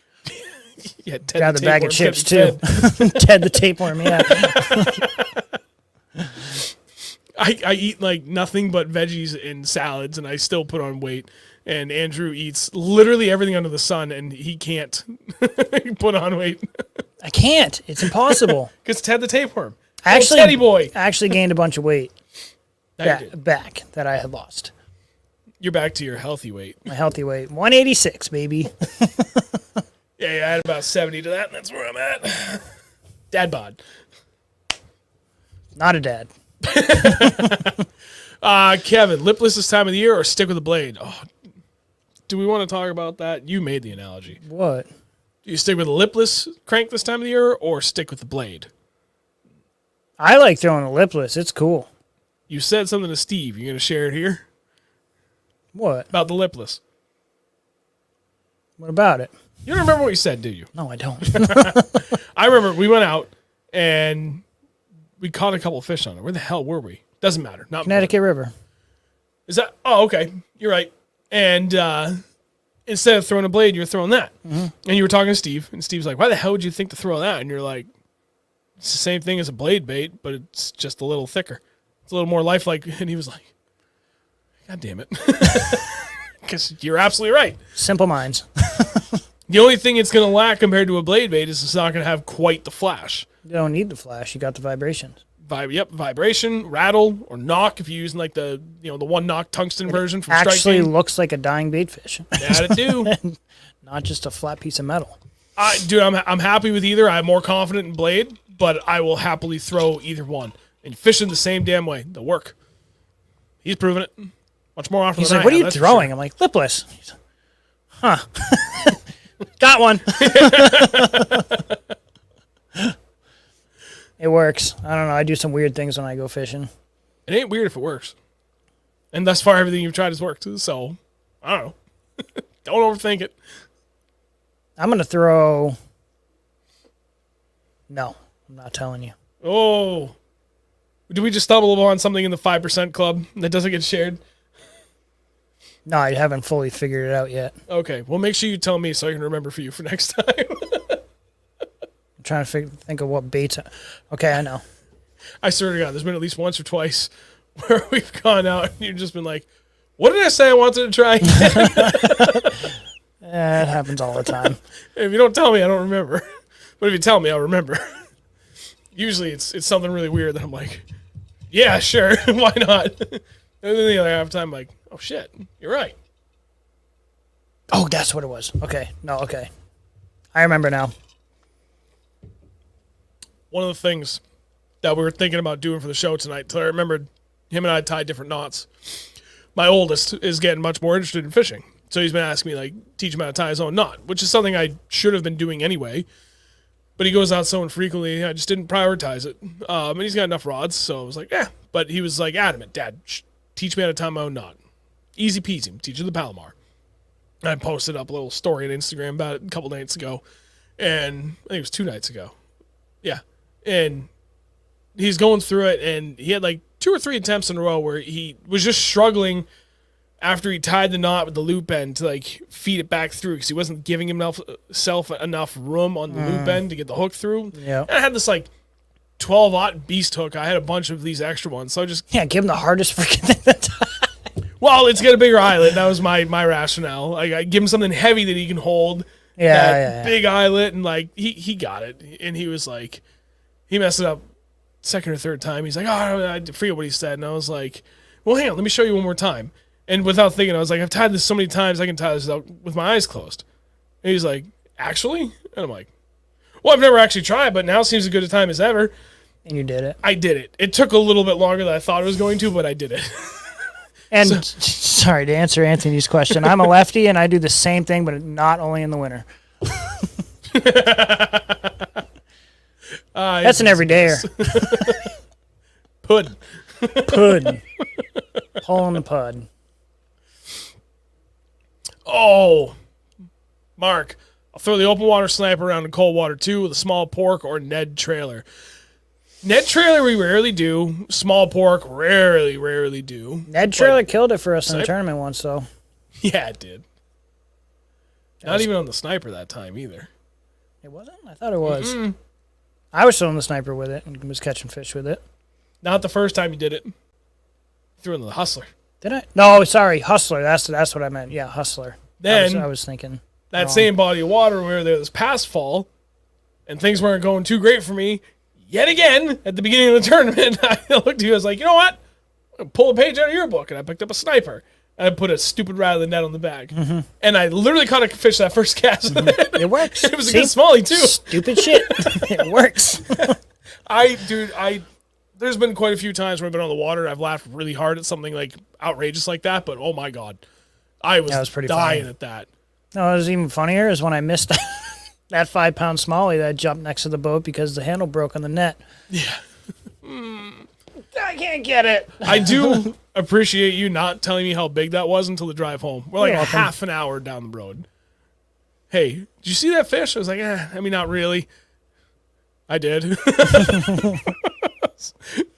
Yeah, Ted
Grab the bag of
tapeworm's
chips
gonna
too.
be
Ted the tapeworm, yeah.
I eat like nothing but veggies and salads, and I still put on weight. And Andrew eats literally everything under the sun, and he can't put on weight.
I can't. It's impossible.
Because Ted the tapeworm.
Actually,
Teddy boy.
I actually gained a bunch of weight
Now you did.
back that I had lost.
You're back to your healthy weight.
My healthy weight, 186, baby.
Yeah, I had about 70 to that, and that's where I'm at. Dad bod.
Not a dad.
Kevin, lipless this time of the year or stick with a blade? Oh, do we want to talk about that? You made the analogy.
What?
Do you stick with a lipless crank this time of the year or stick with the blade?
I like throwing a lipless. It's cool.
You said something to Steve. You going to share it here?
What?
About the lipless.
What about it?
You don't remember what you said, do you?
No, I don't.
I remember we went out and we caught a couple of fish on it. Where the hell were we? Doesn't matter. Not
Connecticut River.
Is that? Oh, okay. You're right. And instead of throwing a blade, you're throwing that. Mm-hmm. And you were talking to Steve, and Steve's like, why the hell would you think to throw that? And you're like, it's the same thing as a blade bait, but it's just a little thicker. It's a little more lifelike. And he was like, God damn it. Because you're absolutely right.
Simple minds.
The only thing it's going to lack compared to a blade bait is it's not going to have quite the flash.
You don't need the flash. You got the vibrations.
Vibration, rattle, or knock if you're using like the the one knock tungsten version from
Actually
Strike King.
looks like a dying baitfish.
That it do.
Not just a flat piece of metal.
Dude, I'm happy with either. I'm more confident in blade, but I will happily throw either one. And fishing the same damn way. They'll work. He's proven it much more often
He's
than
like,
I
what are
have,
you
that's for
throwing?
sure.
I'm like, lipless. Huh. Got one. It works. I don't know. I do some weird things when I go fishing.
It ain't weird if it works. And thus far, everything you've tried has worked. So, I don't know. Don't overthink it.
I'm going to throw... No, I'm not telling you.
Oh. Did we just stumble upon something in the 5% club that doesn't get shared?
No, I haven't fully figured it out yet.
Okay. Well, make sure you tell me so I can remember for you for next time.
I'm trying to think of what baits... Okay, I know.
I swear to God, there's been at least once or twice where we've gone out and you've just been like, what did I say I wanted to try?
It happens all the time.
If you don't tell me, I don't remember. But if you tell me, I'll remember. Usually it's something really weird that I'm like, yeah, sure, why not? And then the other half the time, I'm like, oh shit, you're right.
Oh, that's what it was. Okay. No, okay. I remember now.
One of the things that we were thinking about doing for the show tonight, so I remembered him and I tied different knots. My oldest is getting much more interested in fishing. So he's been asking me, like, teach him how to tie his own knot, which is something I should have been doing anyway. But he goes out so infrequently, I just didn't prioritize it. And he's got enough rods, so I was like, yeah. But he was like adamant, Dad, teach me how to tie my own knot. Easy peasy, teach you the Palomar. I posted up a little story on Instagram about it a couple nights ago. And I think it was 2 nights ago. Yeah. And he's going through it, and he had like 2 or 3 attempts in a row where he was just struggling after he tied the knot with the loop end to like feed it back through because he wasn't giving himself enough room on the loop end to get the hook through.
Yeah.
And I had this like 12-aught beast hook. I had a bunch of these extra ones, so I just
Give him the hardest freaking thing to tie.
well, it's got a bigger eyelet. That was my rationale. Like I give him something heavy that he can hold.
Yeah.
Big eyelet, and like he got it, and he was like, he messed it up 2nd or 3rd time. He's like, oh, I forget what he said, and I was like, well, hang on, let me show you one more time. And without thinking, I was like, I've tied this so many times, I can tie this out with my eyes closed. And he's like, actually? And I'm like, well, I've never actually tried, but now seems as good a time as ever.
And you did it.
I did it. It took a little bit longer than I thought it was going to, but I did it.
And sorry to answer Anthony's question. I'm a lefty, and I do the same thing, but not only in the winter. That's an everydayer.
Pudding.
Pudding. Pulling the pud.
Oh, Mark, I'll throw the open water sniper around in cold water too with a small pork or Ned trailer. Ned trailer we rarely do. Small pork rarely do.
Ned trailer killed it for us in the tournament once, though.
Yeah, it did. Not even on the sniper that time either.
It wasn't? I thought it was. I was throwing the sniper with it and was catching fish with it.
Not the first time you did it. You threw in the hustler.
Did I? No, sorry, hustler. That's what I meant. Yeah, hustler.
Then
I was thinking
that same body of water we were there this past fall, and things weren't going too great for me. Yet again, at the beginning of the tournament, I looked at you. I was like, you know what? I'm gonna pull a page out of your book, and I picked up a sniper. And I put a stupid rattling net on the bag, and I literally caught a fish that first cast.
It works.
It was a good smallie too.
Stupid shit. It works.
There's been quite a few times where I've been on the water. I've laughed really hard at something like outrageous like that, but oh my god, I was
pretty
dying
funny.
at that.
No, what was even funnier is when I missed that 5-pound smallie that jumped next to the boat because the handle broke on the net.
Yeah.
I can't get it.
I do appreciate you not telling me how big that was until the drive home. We're like
You're welcome.
half an hour down the road. Hey, did you see that fish? I was like, I mean, not really. I did.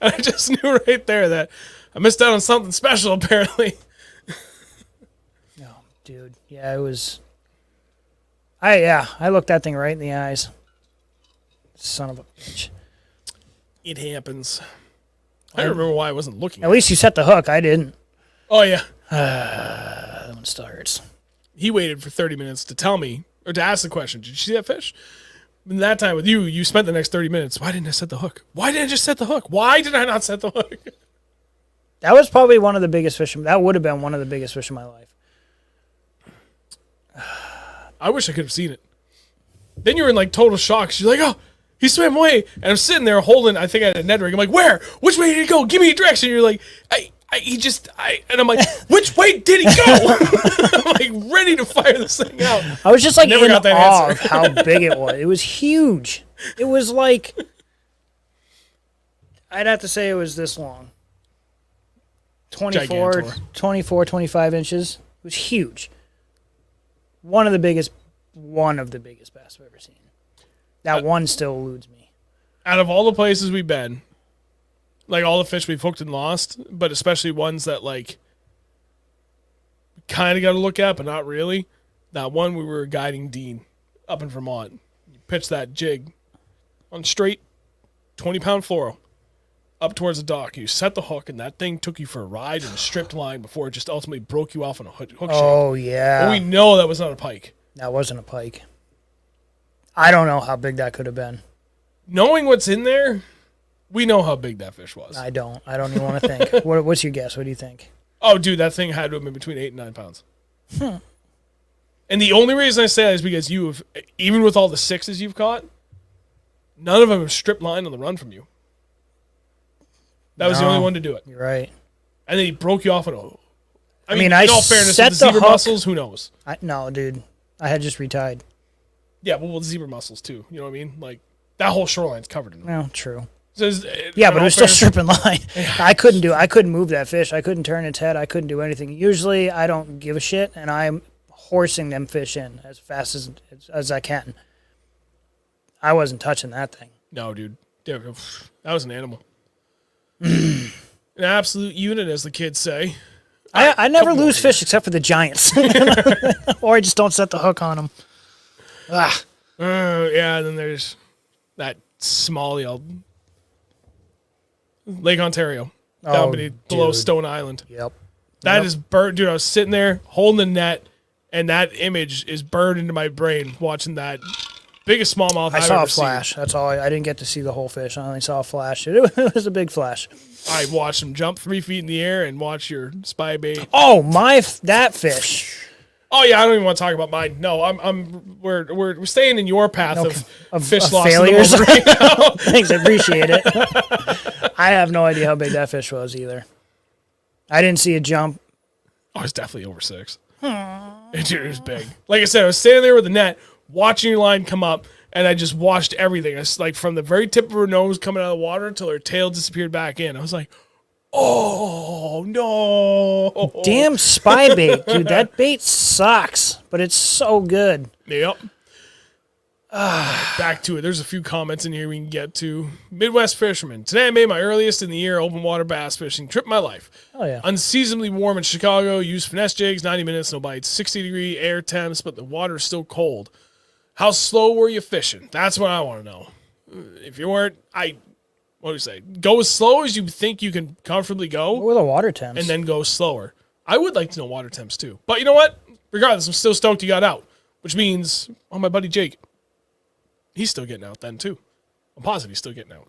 I just knew right there that I missed out on something special, apparently.
No, dude. Yeah, it was. I looked that thing right in the eyes. Son of a bitch.
It happens. I don't remember why I wasn't looking.
At least you set the hook. I didn't.
Oh, yeah.
That one still hurts.
He waited for 30 minutes to tell me, or to ask the question, did you see that fish? And that time with you, you spent the next 30 minutes. Why didn't I set the hook? Why didn't I just set the hook? Why did I not set the hook?
That was probably one of the biggest fish. That would have been one of the biggest fish in my life.
I wish I could have seen it. Then you were in like total shock. She's like, oh, he swam away. And I'm sitting there holding, I think I had a Ned rig. I'm like, where? Which way did he go? Give me a direction. You're like, and I'm like, which way did he go? I'm like ready to fire this thing out.
I was just like
Never
in
got that
awe
answer.
of how big it was. It was huge. It was like, I'd have to say it was this long. 24, 25 inches. It was huge. One of the biggest bass I've ever seen. That one still eludes me.
Out of all the places we've been, like all the fish we've hooked and lost, but especially ones that like kind of got to look at, but not really. That one we were guiding Dean up in Vermont. You pitched that jig on straight 20-pound fluoro up towards the dock. You set the hook, and that thing took you for a ride in a stripped line before it just ultimately broke you off on a hook shank.
Oh, yeah.
But we know that was not a pike.
That wasn't a pike. I don't know how big that could have been.
Knowing what's in there, we know how big that fish was.
I don't even want to think. What's your guess? What do you think?
Oh, dude, that thing had to have been between 8 and 9 pounds. And the only reason I say that is because you have, even with all the 6s you've caught, none of them have stripped line on the run from you. That was the only one to do it.
You're right.
And then he broke you off on a... I
mean,
in
I
all fairness,
set
with the
the
zebra
hook-
mussels, who knows?
No, dude. I had just retied.
Yeah, well, with zebra mussels, too. You know what I mean? Like, that whole shoreline's covered in them.
Well, true.
So
Yeah, but it was still stripping line. I couldn't move that fish. I couldn't turn its head. I couldn't do anything. Usually, I don't give a shit, and I'm horsing them fish in as fast as I can. I wasn't touching that thing.
No, dude. That was an animal. An absolute unit, as the kids say.
I never lose fish except for the giants. Or I just don't set the hook on them.
Yeah, and then there's that smallie Lake Ontario down below Stone Island.
Yep.
That is burned. Dude, I was sitting there holding the net, and that image is burned into my brain watching that biggest smallmouth I've
I saw
ever
a flash. That's all. I didn't get to see the whole fish. I only saw a flash. It was a big flash.
I watched him jump 3 feet in the air and watch your spy bait.
Oh, that fish.
Oh yeah, I don't even want to talk about mine. No, we're staying in your path of fish loss
failures.
Right now.
Thanks, I appreciate it. I have no idea how big that fish was either. I didn't see a jump.
Oh, it's definitely over 6. It was big. Like I said, I was standing there with the net, watching your line come up, and I just watched everything. It's like from the very tip of her nose coming out of the water until her tail disappeared back in. I was like, oh no!
Damn spy bait, dude. That bait sucks, but it's so good.
Yep. Back to it. There's a few comments in here we can get to. Midwest fisherman. Today I made my earliest in the year open water bass fishing trip of my life.
Oh yeah.
Unseasonably warm in Chicago. Used finesse jigs. 90 minutes, no bites. 60-degree air temps, but the water is still cold. How slow were you fishing? That's what I want to know. If you weren't, what do you say? Go as slow as you think you can comfortably go.
What were the water temps?
And then go slower. I would like to know water temps too. But you know what? Regardless, I'm still stoked you got out. Which means, my buddy Jake, he's still getting out then too. I'm positive he's still getting out.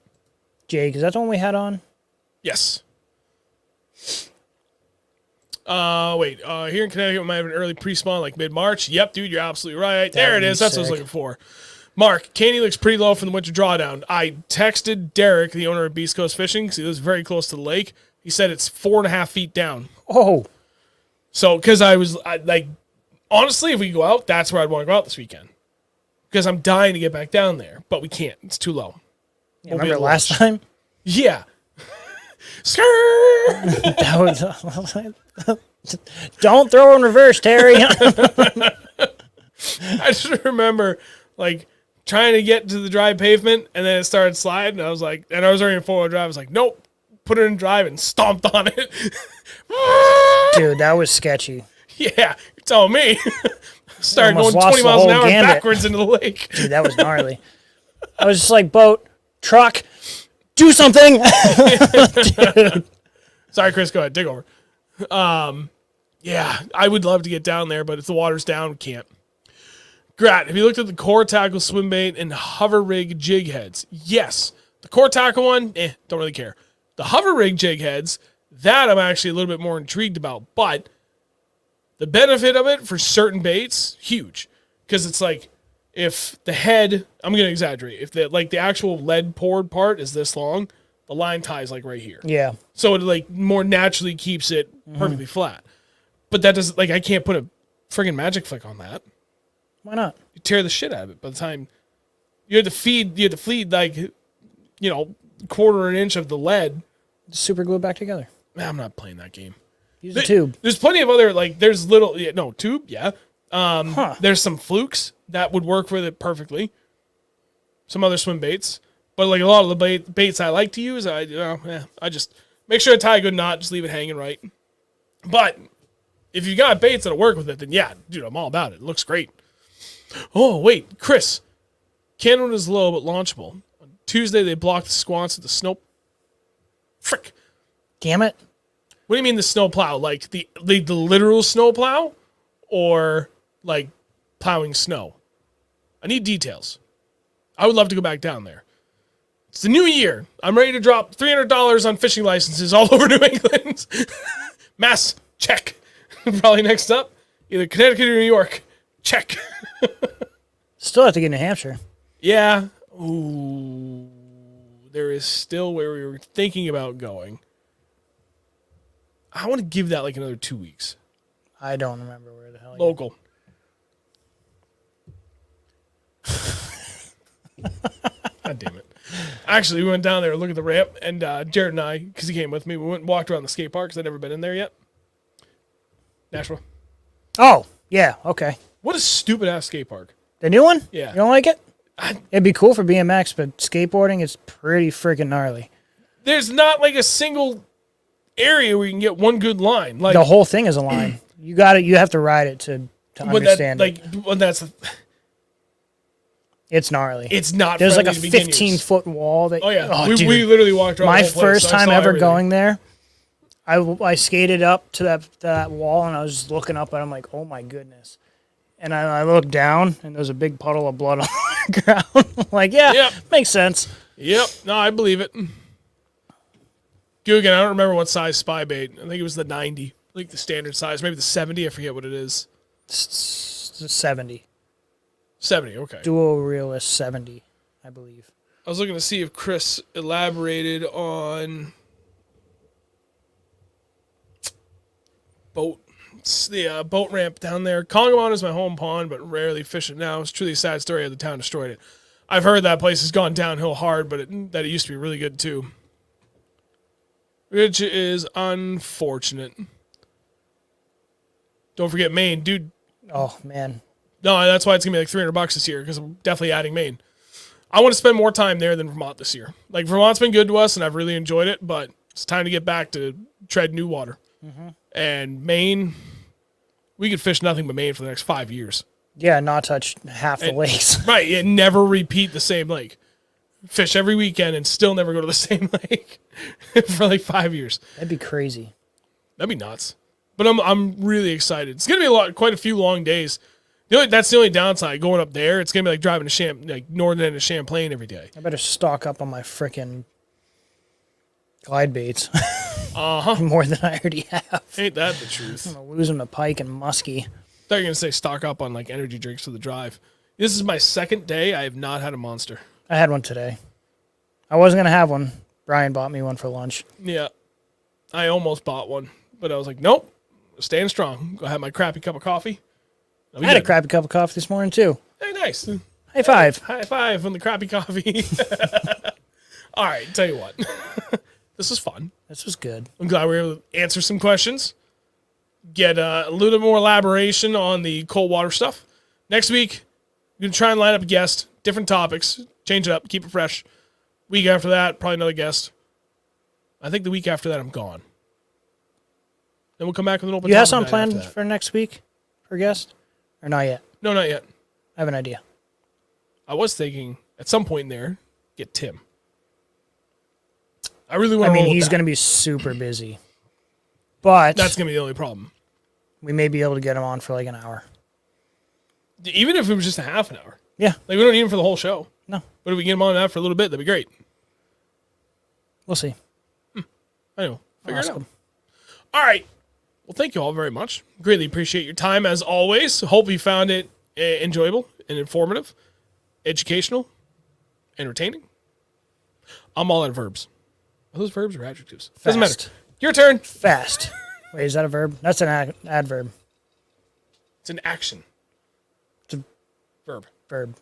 Jake, is that the one we had on?
Yes. Here in Connecticut, we might have an early pre-spawn like mid-March. Yep, dude, you're absolutely right. There it is. That's what I was looking for. Mark, Candy looks pretty low from the winter drawdown. I texted Derek, the owner of Beast Coast Fishing, because he lives very close to the lake. He said it's 4.5 feet down.
Oh.
So, because honestly, if we go out, that's where I'd want to go out this weekend. Because I'm dying to get back down there, but we can't. It's too low.
Yeah, remember last time?
Yeah.
That was. Don't throw in reverse, Terry.
I just remember, trying to get to the dry pavement, and then it started sliding. And I was like, and I was already in 4-wheel drive. I was like, nope. Put it in drive and stomped on it.
Dude, that was sketchy.
Yeah, you're telling me. Started going
Almost
20 miles an hour
gambit.
backwards into the lake.
Dude, that was gnarly. I was just like, boat, truck, do something. Dude.
Sorry, Chris, go ahead. Take over. Yeah, I would love to get down there, but if the water's down, we can't. Grat, have you looked at the core tackle swim bait and hover rig jig heads? Yes. The core tackle one, don't really care. The hover rig jig heads, that I'm actually a little bit more intrigued about, but the benefit of it for certain baits, huge. Because it's like, if the head, I'm going to exaggerate, if the actual lead poured part is this long, the line ties right here.
Yeah.
So it more naturally keeps it perfectly flat. But that doesn't, I can't put a friggin' magic flick on that.
Why not?
You tear the shit out of it by the time you had to feed quarter an inch of the lead.
Just super glue it back together.
I'm not playing that game.
Use a tube.
There's plenty of other, there's little, tube, yeah. There's some flukes that would work with it perfectly. Some other swim baits. But a lot of the baits I like to use, I just make sure I tie a good knot, just leave it hanging right. But if you got baits that'll work with it, then yeah, dude, I'm all about it. It looks great. Oh, wait, Chris. Cannon is low but launchable. On Tuesday, they blocked the squats with the snow. Frick.
Damn it.
What do you mean the snow plow? The literal snow plow? Or plowing snow? I need details. I would love to go back down there. It's the new year. I'm ready to drop $300 on fishing licenses all over New England. Mass, check. Probably next up, either Connecticut or New York. Check.
Still have to get New Hampshire.
Yeah. Ooh. There is still where we were thinking about going. I want to give that another 2 weeks.
I don't remember where the hell.
Local. God damn it. Actually, we went down there to look at the ramp, and Jared and I, because he came with me, we went and walked around the skate park because I'd never been in there yet. Nashville.
Oh, yeah, okay.
What a stupid-ass skate park.
The new one?
Yeah.
You don't like it? It'd be cool for BMX, but skateboarding is pretty freaking gnarly.
There's not a single area where you can get one good line.
The whole thing is a line. You got it. You have to ride it to understand it.
When that's...
It's gnarly.
It's not.
There's a
friendly to beginners.
15-foot wall. That,
Oh yeah,
dude.
we literally walked around.
My
the whole place,
first
so I
time
saw
ever
everything.
going there, I skated up to that wall, and I was just looking up, and I'm like, oh my goodness. And I looked down, and there's a big puddle of blood on the ground. I'm like, yeah,
Yep.
makes sense.
Yep. No, I believe it. Guggen, I don't remember what size spy bait. I think it was the 90, the standard size, maybe the 70. I forget what it is.
It's 70.
70. Okay.
Duo realist 70, I believe.
I was looking to see if Chris elaborated on the boat ramp down there. Congamon is my home pond, but rarely fish it now. It's truly a sad story how the town destroyed it. I've heard that place has gone downhill hard, but that it used to be really good too. Which is unfortunate. Don't forget Maine, dude.
Oh, man.
No, that's why it's going to be like $300 this year, because I'm definitely adding Maine. I want to spend more time there than Vermont this year. Like, Vermont's been good to us, and I've really enjoyed it, but it's time to get back to tread new water. Mm-hmm. And Maine, we could fish nothing but Maine for the next 5 years.
Yeah, not touch half the lakes.
Right, and never repeat the same lake. Fish every weekend and still never go to the same lake for like 5 years.
That'd be crazy.
That'd be nuts. But I'm really excited. It's gonna be quite a few long days. That's the only downside going up there. It's gonna be like driving to northern end of Champlain every day.
I better stock up on my frickin' glide baits. More than I already have.
Ain't that the truth?
I'm gonna lose them to pike and muskie.
I thought you were gonna say stock up on like energy drinks for the drive. This is my second day. I have not had a Monster.
I had one today. I wasn't going to have one. Brian bought me one for lunch.
Yeah. I almost bought one, but I was like, nope, staying strong. Go have my crappy cup of coffee.
I had a crappy cup of coffee this morning, too.
Hey, nice.
High five.
High five on the crappy coffee. All right, tell you what. This was fun.
This was good.
I'm glad we were able to answer some questions, get a little bit more elaboration on the cold water stuff. Next week, we're going to try and line up a guest, different topics, change it up, keep it fresh. Week after that, probably another guest. I think the week after that, I'm gone. Then we'll come back with an open topic.
You have something planned for next week for guest? Or not yet?
No, not yet.
I have an idea.
I was thinking at some point in there, get Tim. I really want to.
I mean, he's going to be super busy. But
that's going to be the only problem.
We may be able to get him on for like an hour.
Even if it was just a half an hour.
Yeah.
Like, we don't need him for the whole show.
No.
But if we get him on that for a little bit, that'd be great.
We'll see.
I know. Figure it out.
Awesome.
All right. Well, thank you all very much. Greatly appreciate your time as always. Hope you found it enjoyable and informative, educational, entertaining. I'm all out of verbs. Are those verbs or adjectives?
Fast.
Doesn't matter. Your turn.
Fast. Wait, is that a verb? That's an adverb.
It's an action.
It's a
verb.
Verb.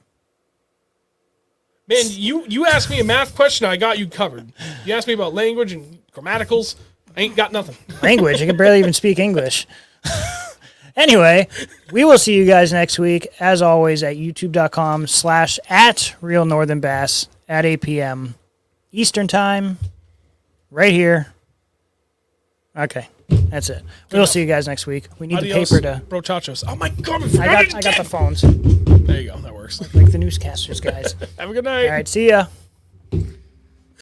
Man, you asked me a math question, I got you covered. You asked me about language and grammaticals, I ain't got nothing.
Language. I can barely even speak English. Anyway, we will see you guys next week, as always, at youtube.com/@Reel Nothern Bass at 8 p.m. Eastern Time, right here. Okay, that's it. We'll see you guys next week. We need
Adios,
the paper to...
brochachos. Oh my God,
I got the phones.
There you go, that works.
Like the newscasters, guys.
Have a good night.
All right, see ya.